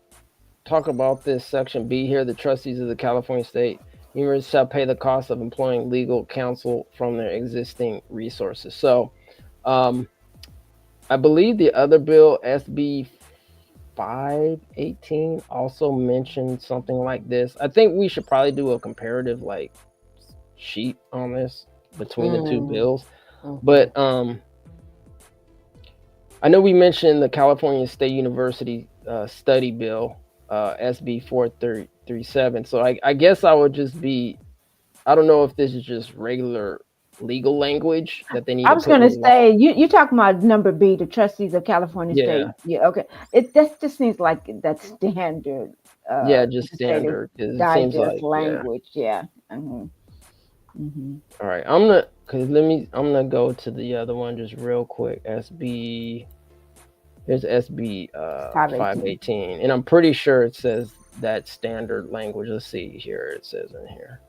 talk about this section B here. The trustees of the California State University shall pay the cost of employing legal counsel from their existing resources. So I believe the other bill, SB 518, also mentioned something like this. I think we should probably do a comparative like sheet on this between the two bills. But I know we mentioned the California State University study bill, SB 437. So I guess I would just be, I don't know if this is just regular legal language that they need. I was going to say, you talking about number B, the trustees of California State. Yeah, okay. That just seems like that's standard. Just standard. It seems like language. Yeah. All right, I'm gonna go to the other one just real quick. SB. Here's SB 518, and I'm pretty sure it says that standard language. Let's see here. It says in here.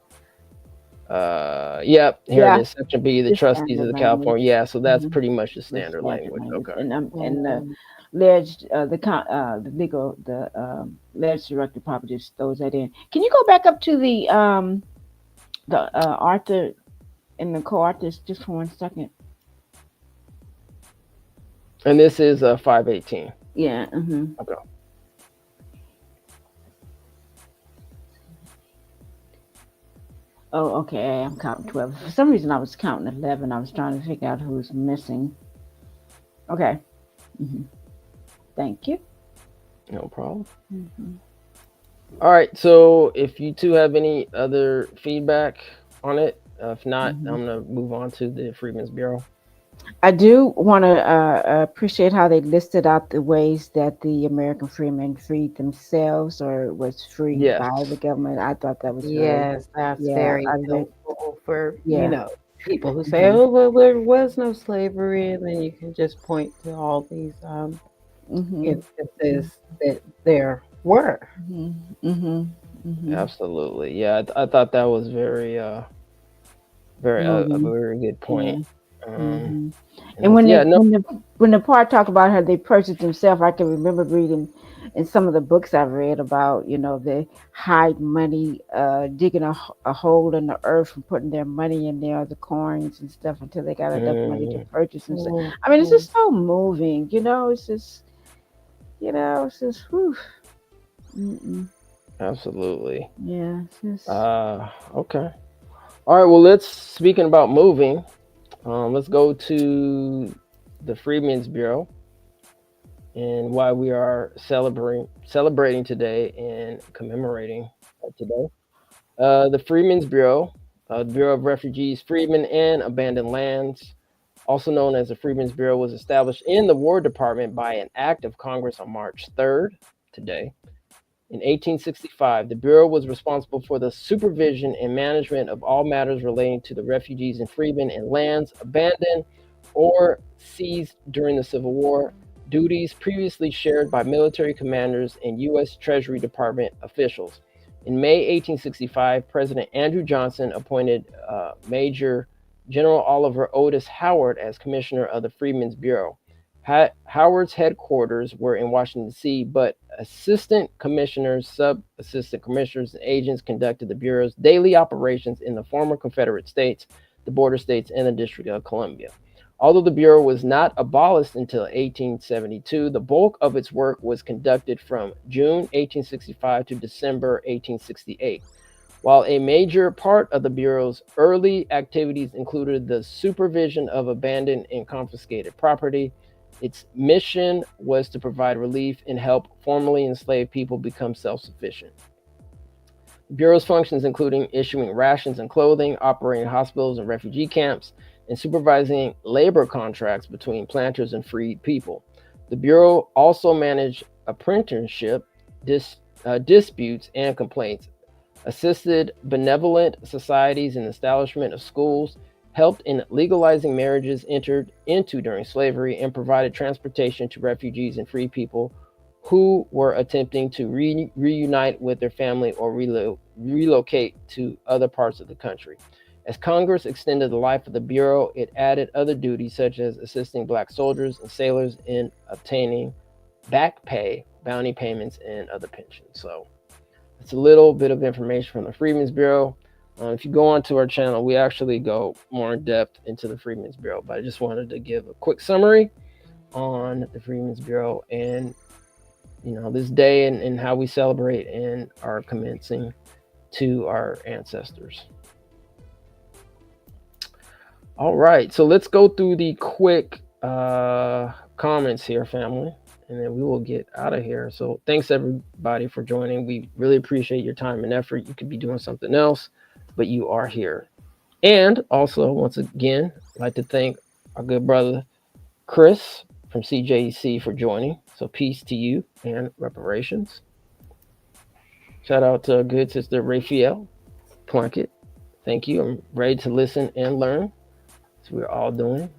Yep. Here it is. Section B, the trustees of the California. Yeah. So that's pretty much the standard language. Okay. And the legal director probably just throws that in. Can you go back up to the author and the co-authors just for 1 second? And this is 518. Yeah. Okay. Oh, okay. I'm counting 12. For some reason, I was counting 11. I was trying to figure out who's missing. Okay. Thank you. No problem. All right. So if you two have any other feedback on it, if not, I'm going to move on to the Freedmen's Bureau. I do want to appreciate how they listed out the ways that the American freedmen freed themselves or was freed by the government. I thought that was that's very helpful for you know, people who say, "Oh, well, there was no slavery," and then you can just point to all these instances that there were. Absolutely, yeah. I thought that was very, a very good point. And when the part talk about how they purchased themselves, I can remember reading in some of the books I've read about, you know, they hide money, digging a hole in the earth and putting their money in there, the coins and stuff, until they got enough money to purchase themselves. I mean, it's just so moving, you know. It's just, whew. Absolutely. Yeah. Okay. All right. Well, speaking about moving. Let's go to the Freedmen's Bureau and why we are celebrating today and commemorating today. The Freedmen's Bureau, the Bureau of Refugees, Freedmen, and Abandoned Lands, also known as the Freedmen's Bureau, was established in the War Department by an act of Congress on March 3rd, today. In 1865, the Bureau was responsible for the supervision and management of all matters relating to the refugees and freedmen and lands abandoned or seized during the Civil War, duties previously shared by military commanders and U.S. Treasury Department officials. In May 1865, President Andrew Johnson appointed Major General Oliver Otis Howard as commissioner of the Freedmen's Bureau. Howard's headquarters were in Washington, D.C., but assistant commissioners, sub-assistant commissioners, and agents conducted the Bureau's daily operations in the former Confederate states, the border states, and the District of Columbia. Although the Bureau was not abolished until 1872, the bulk of its work was conducted from June 1865 to December 1868. While a major part of the Bureau's early activities included the supervision of abandoned and confiscated property, its mission was to provide relief and help formerly enslaved people become self-sufficient. The Bureau's functions including issuing rations and clothing, operating hospitals and refugee camps, and supervising labor contracts between planters and freed people. The Bureau also managed apprenticeship, disputes, and complaints, assisted benevolent societies in the establishment of schools, helped in legalizing marriages entered into during slavery, and provided transportation to refugees and free people who were attempting to reunite with their family or relocate to other parts of the country. As Congress extended the life of the Bureau, it added other duties such as assisting Black soldiers and sailors in obtaining back pay, bounty payments, and other pensions. So it's a little bit of information from the Freedmen's Bureau. If you go onto our channel, we actually go more in depth into the Freedmen's Bureau, but I just wanted to give a quick summary on the Freedmen's Bureau and this day and how we celebrate and are commencing to our ancestors. All right, so let's go through the quick comments here, family, and then we will get out of here. So thanks everybody for joining. We really appreciate your time and effort. You could be doing something else, but you are here. And also, once again, I'd like to thank our good brother Chris from CJEC for joining. So peace to you and reparations. Shout out to good sister Raphael Plunkett. Thank you. I'm ready to listen and learn. So we're all doing.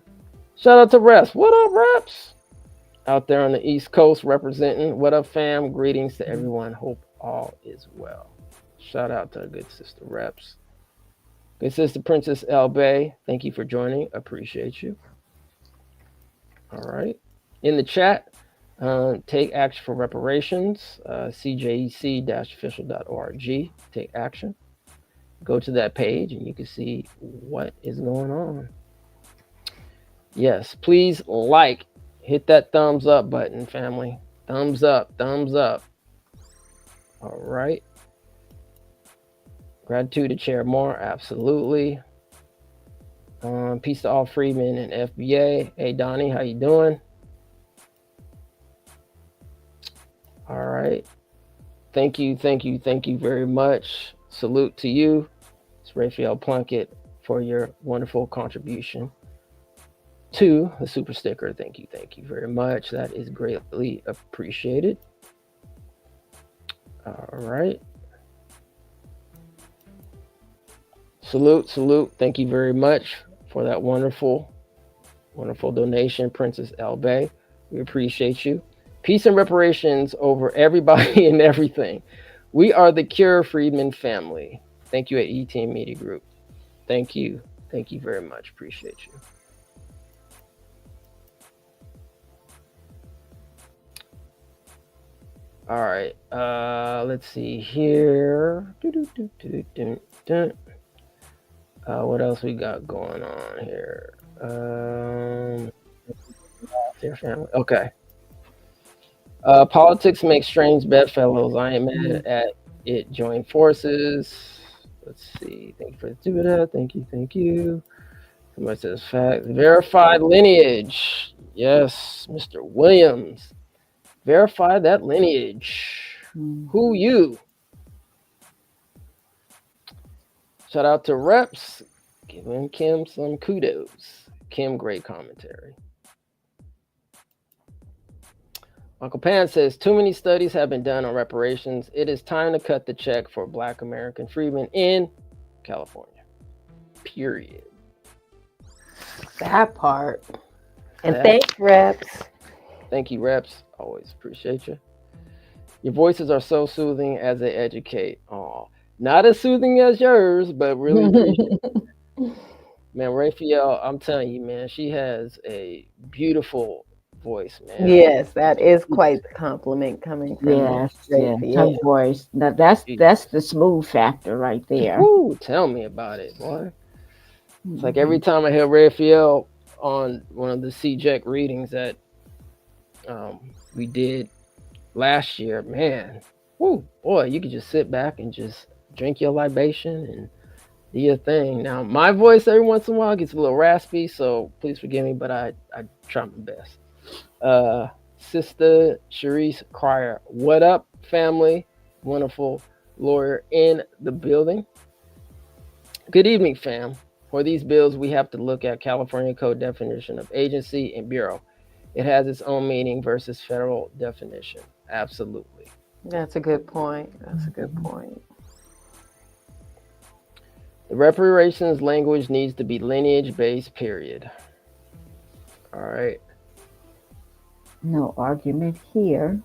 Shout out to Reps. What up, Reps? Out there on the East Coast representing. What up, fam? Greetings to everyone. Hope all is well. Shout out to good sister Reps. Good sister Princess L Bay. Thank you for joining. Appreciate you. All right. In the chat, take action for reparations. CJEC-official.org. Take action. Go to that page and you can see what is going on. Yes, please hit that thumbs up button, family. Thumbs up, thumbs up. All right. Gratitude to Chair Moore, absolutely. Peace to all freedmen and FBA. Hey, Donnie, how you doing? All right. Thank you very much. Salute to you. It's Raphael Plunkett for your wonderful contribution to the super sticker. Thank you very much. That is greatly appreciated. All right. Salute. Thank you very much for that wonderful donation, Princess L Bay. We appreciate you. Peace and reparations over everybody and everything. We are the Cure Freedmen family. Thank you at ETM Media Group. Thank you very much. Appreciate you. All right, let's see here. What else we got going on here? Dear family. Okay. Politics makes strange bedfellows. I am mad at it. Join forces. Let's see. Thank you for doing that. Thank you. Somebody says fact. Verified lineage. Yes, Mr. Williams. Verify that lineage. Who you? Shout out to Reps. Giving Kim some kudos. Kim, great commentary. Uncle Pan says, too many studies have been done on reparations. It is time to cut the check for Black American freedmen in California. Period. That part. And thanks, Reps. Thank you, Reps. Always appreciate you. Your voices are so soothing as they educate. Oh, not as soothing as yours, but really appreciate it. Man, Raphael, I'm telling you, man, she has a beautiful voice, man. Yes, that is quite the compliment coming from her voice. Now that's the smooth factor right there. Woo, tell me about it, boy. It's like every time I hear Raphael, on one of the CJEC readings that we did last year, man, whoo, boy, you could just sit back and just drink your libation and do your thing. Now, my voice every once in a while gets a little raspy, so please forgive me, but I try my best. Sister Sharice Cryer, what up, family? Wonderful lawyer in the building. Good evening, fam. For these bills, we have to look at California Code definition of agency and bureau. It has its own meaning versus federal definition. Absolutely. That's a good point. That's a good point. The reparations language needs to be lineage-based, period. All right. No argument here.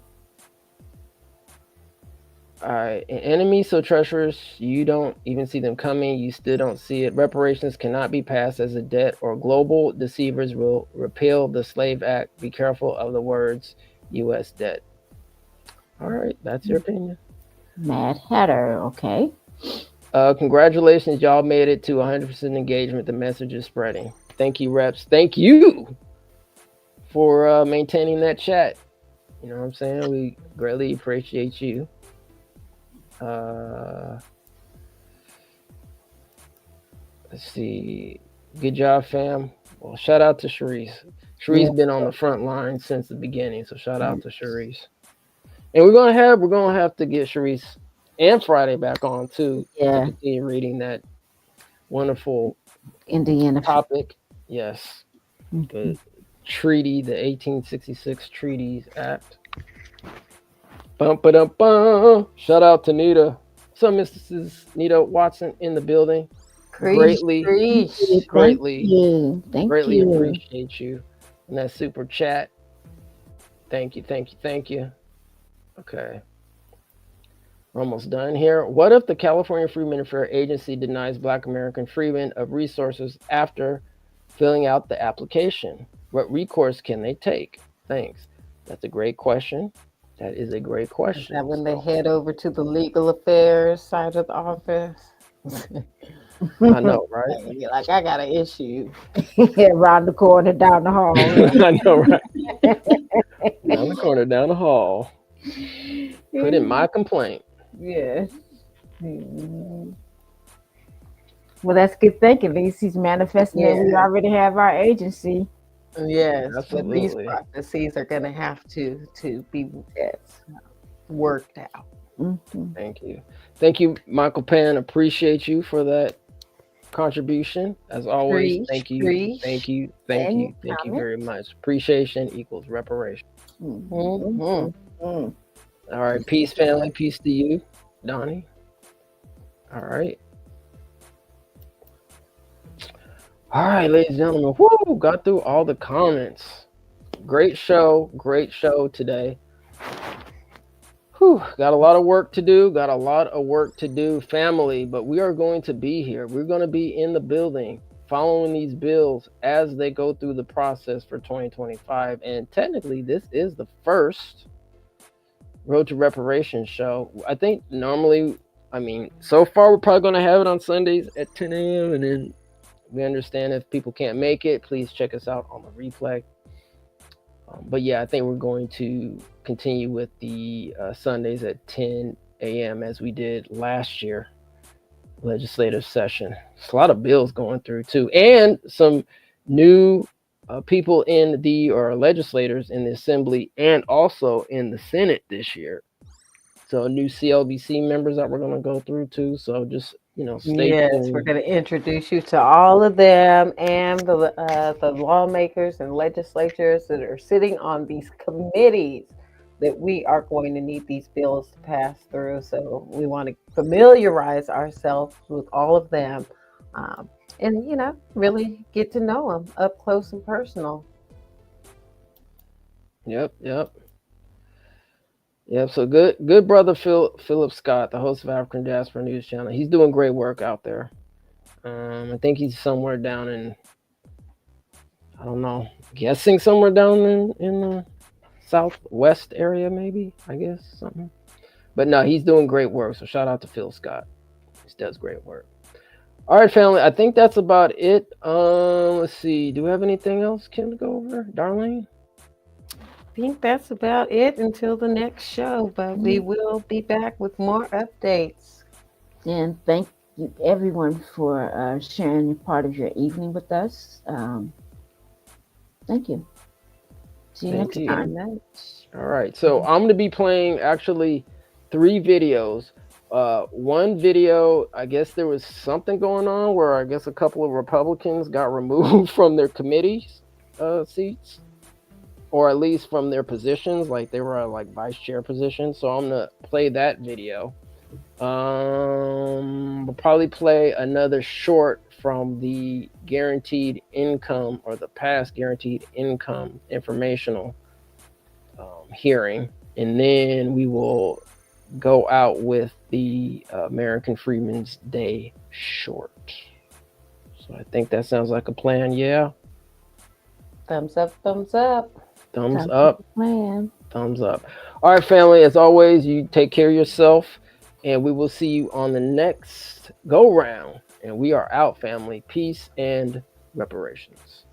All right. An enemy so treacherous you don't even see them coming, you still don't see it. Reparations cannot be passed as a debt, or global deceivers will repeal the Slave Act. Be careful of the words U.S. debt. All right. That's your opinion. Mad Hatter, okay. Congratulations, y'all made it to 100% engagement. The message is spreading. Thank you, reps. Thank you for maintaining that chat. You know what I'm saying? We greatly appreciate you. Let's see. Good job, fam. Well, shout out to Sharice. Sharice been on the front line since the beginning, so shout out to Sharice. And we're gonna have to get Sharice and Friday back on too to continue reading that wonderful Indiana topic. Yes. The treaty, the 1866 Treaties Act. Bum. Shout out to Nita. Some Mrs. Nita Watson in the building. Greatly appreciate you. And that super chat. Thank you. Okay. We're almost done here. What if the California Freedmen Affairs Agency denies Black American freedmen of resources after filling out the application? What recourse can they take? Thanks. That's a great question. That is a great question. Is that when they head over to the legal affairs side of the office? I know, right? You're like, I got an issue. Around the corner, down the hall. I know, right? Down the corner, down the hall. Put in my complaint. Yes. Well, that's good thinking. At least he's manifesting that we already have our agency. Yes, absolutely. But these processes are going to have to be worked out. Mm-hmm. Thank you, Michael Pan. Appreciate you for that contribution. As always, thank you very much. Appreciation equals reparation. All right, peace, family. Peace to you, Donnie. All right, ladies and gentlemen. Woo! Got through all the comments. Great show today. Whew, got a lot of work to do, family, but we are going to be here. We're going to be in the building following these bills as they go through the process for 2025. And technically, this is the first Road to Reparations show. I think normally, so far we're probably going to have it on Sundays at 10 a.m. And then we understand if people can't make it, please check us out on the replay. But yeah, I think we're going to continue with the Sundays at 10 a.m. as we did last year, legislative session. It's a lot of bills going through too, and some new people or legislators in the Assembly and also in the Senate this year. So new CLBC members that we're going to go through too. So just stay tuned. We're going to introduce you to all of them and the lawmakers and legislatures that are sitting on these committees that we are going to need these bills to pass through. So we want to familiarize ourselves with all of them and, really get to know them up close and personal. Yep. So good brother Philip Scott, the host of African Diaspora News Channel. He's doing great work out there. I think he's somewhere down in, I don't know, guessing somewhere down in the southwest area, maybe, I guess, something. But no, he's doing great work. So shout out to Phil Scott. He does great work. All right, family. I think that's about it. Let's see. Do we have anything else, Kim, to go over, Darlene? I think that's about it until the next show, but we will be back with more updates. And thank you, everyone, for sharing part of your evening with us. Thank you. See you next time. All right. So I'm going to be playing actually 3 videos. One video, I guess there was something going on where I guess a couple of Republicans got removed from their committees seats, or at least from their positions, like they were like vice chair positions. So I'm gonna play that video. We'll probably play another short from the guaranteed income, or the past guaranteed income informational hearing, and then we will go out with the American Freedmen's Day short. So I think that sounds like a plan. Yeah. Thumbs up, thumbs up. Thumbs up. Plan. Thumbs up. All right, family, as always, you take care of yourself, and we will see you on the next go round. And we are out, family. Peace and reparations.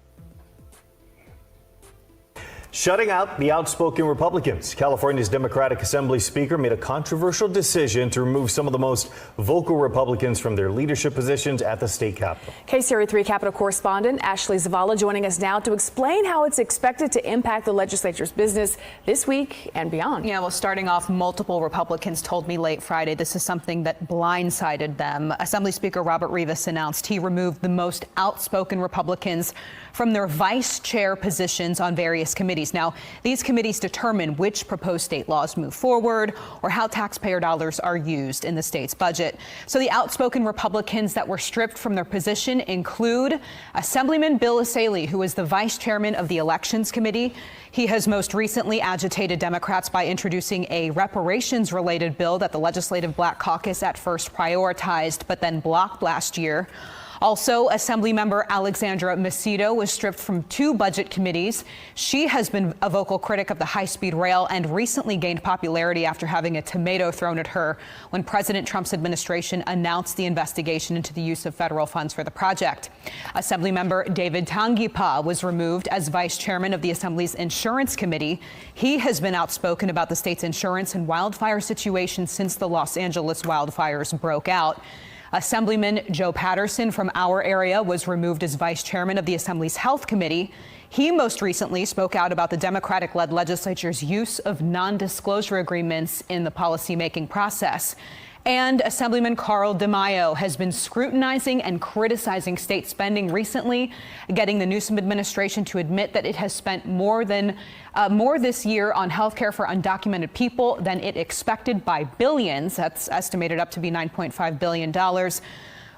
Shutting out the outspoken Republicans. California's Democratic Assembly Speaker made a controversial decision to remove some of the most vocal Republicans from their leadership positions at the state capitol. KCRA 3 Capitol correspondent Ashley Zavala joining us now to explain how it's expected to impact the legislature's business this week and beyond. Yeah, well, starting off, multiple Republicans told me late Friday this is something that blindsided them. Assembly Speaker Robert Rivas announced he removed the most outspoken Republicans from their vice chair positions on various committees. Now, these committees determine which proposed state laws move forward or how taxpayer dollars are used in the state's budget. So the outspoken Republicans that were stripped from their position include Assemblyman Bill Essayli, who is the vice chairman of the Elections Committee. He has most recently agitated Democrats by introducing a reparations-related bill that the Legislative Black Caucus at first prioritized, but then blocked last year. Also, Assemblymember Alexandra Macedo was stripped from 2 budget committees. She has been a vocal critic of the high-speed rail and recently gained popularity after having a tomato thrown at her when President Trump's administration announced the investigation into the use of federal funds for the project. Assemblymember David Tangipa was removed as vice chairman of the Assembly's Insurance Committee. He has been outspoken about the state's insurance and wildfire situation since the Los Angeles wildfires broke out. Assemblyman Joe Patterson from our area was removed as vice chairman of the Assembly's Health Committee. He most recently spoke out about the Democratic-led legislature's use of non-disclosure agreements in the policymaking process. And Assemblyman Carl DeMaio has been scrutinizing and criticizing state spending recently, getting the Newsom administration to admit that it has spent more this year on health care for undocumented people than it expected by billions. That's estimated up to be $9.5 billion.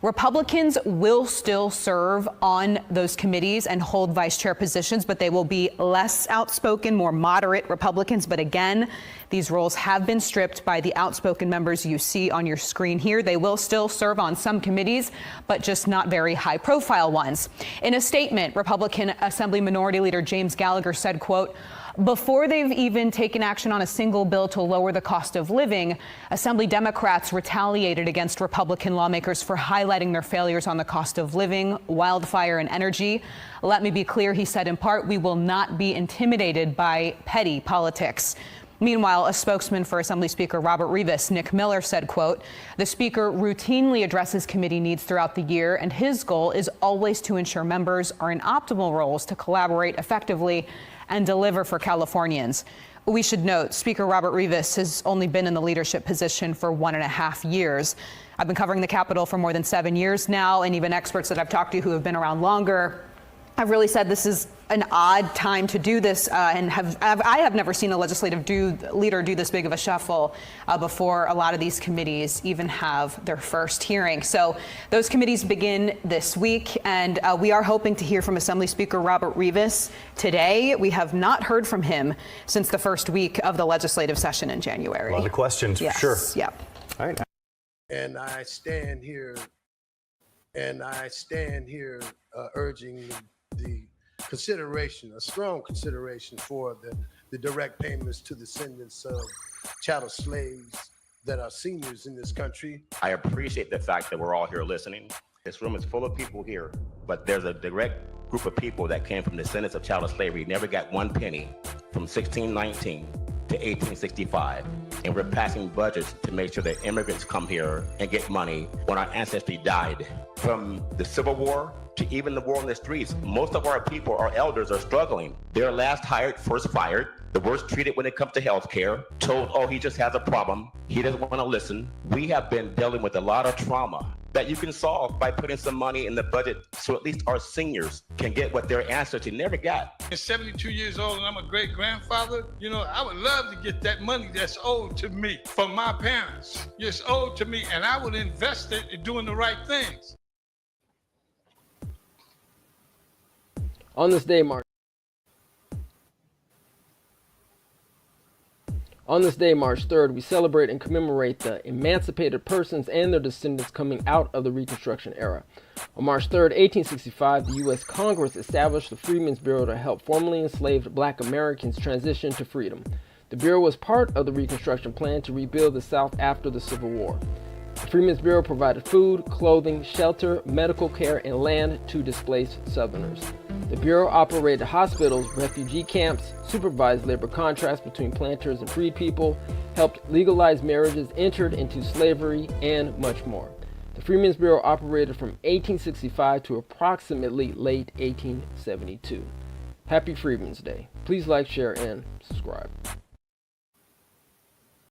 Republicans will still serve on those committees and hold vice chair positions, but they will be less outspoken, more moderate Republicans. But again, these roles have been stripped by the outspoken members you see on your screen here. They will still serve on some committees, but just not very high profile ones. In a statement, Republican Assembly Minority Leader James Gallagher said, quote, "Before they've even taken action on a single bill to lower the cost of living, Assembly Democrats retaliated against Republican lawmakers for highlighting their failures on the cost of living, wildfire, and energy. Let me be clear," he said in part, "we will not be intimidated by petty politics." Meanwhile, a spokesman for Assembly Speaker Robert Rivas, Nick Miller, said, quote, "The speaker routinely addresses committee needs throughout the year, and his goal is always to ensure members are in optimal roles to collaborate effectively and deliver for Californians." We should note, Speaker Robert Rivas has only been in the leadership position for 1.5 years. I've been covering the Capitol for more than 7 years now, and even experts that I've talked to who have been around longer have really said this is an odd time to do this, and I have never seen a legislative leader do this big of a shuffle before a lot of these committees even have their first hearing. So those committees begin this week, and we are hoping to hear from Assembly Speaker Robert Rivas today. We have not heard from him since the first week of the legislative session in January. A lot of questions, yes, for sure. Yep. All right. And I stand here urging the consideration, a strong consideration for the direct payments to descendants of chattel slaves that are seniors in this country. I appreciate the fact that we're all here listening. This room is full of people here, but there's a direct group of people that came from descendants of chattel slavery, never got one penny from 1619 to 1865. And we're passing budgets to make sure that immigrants come here and get money when our ancestry died. From the Civil War to even the war on the streets, most of our people, our elders, are struggling. They're last hired, first fired, the worst treated when it comes to health care, told, oh, he just has a problem, he doesn't want to listen. We have been dealing with a lot of trauma that you can solve by putting some money in the budget so at least our seniors can get what their ancestors never got. I'm 72 years old and I'm a great grandfather. You know, I would love to get that money that's owed to me from my parents. It's owed to me, and I would invest it in doing the right things. On this day, March 3rd, we celebrate and commemorate the emancipated persons and their descendants coming out of the Reconstruction era. On March 3rd, 1865, the U.S. Congress established the Freedmen's Bureau to help formerly enslaved Black Americans transition to freedom. The Bureau was part of the Reconstruction plan to rebuild the South after the Civil War. The Freedmen's Bureau provided food, clothing, shelter, medical care, and land to displaced Southerners. The Bureau operated hospitals, refugee camps, supervised labor contracts between planters and free people, helped legalize marriages entered into slavery, and much more. The Freedmen's Bureau operated from 1865 to approximately late 1872. Happy Freedmen's Day. Please like, share, and subscribe.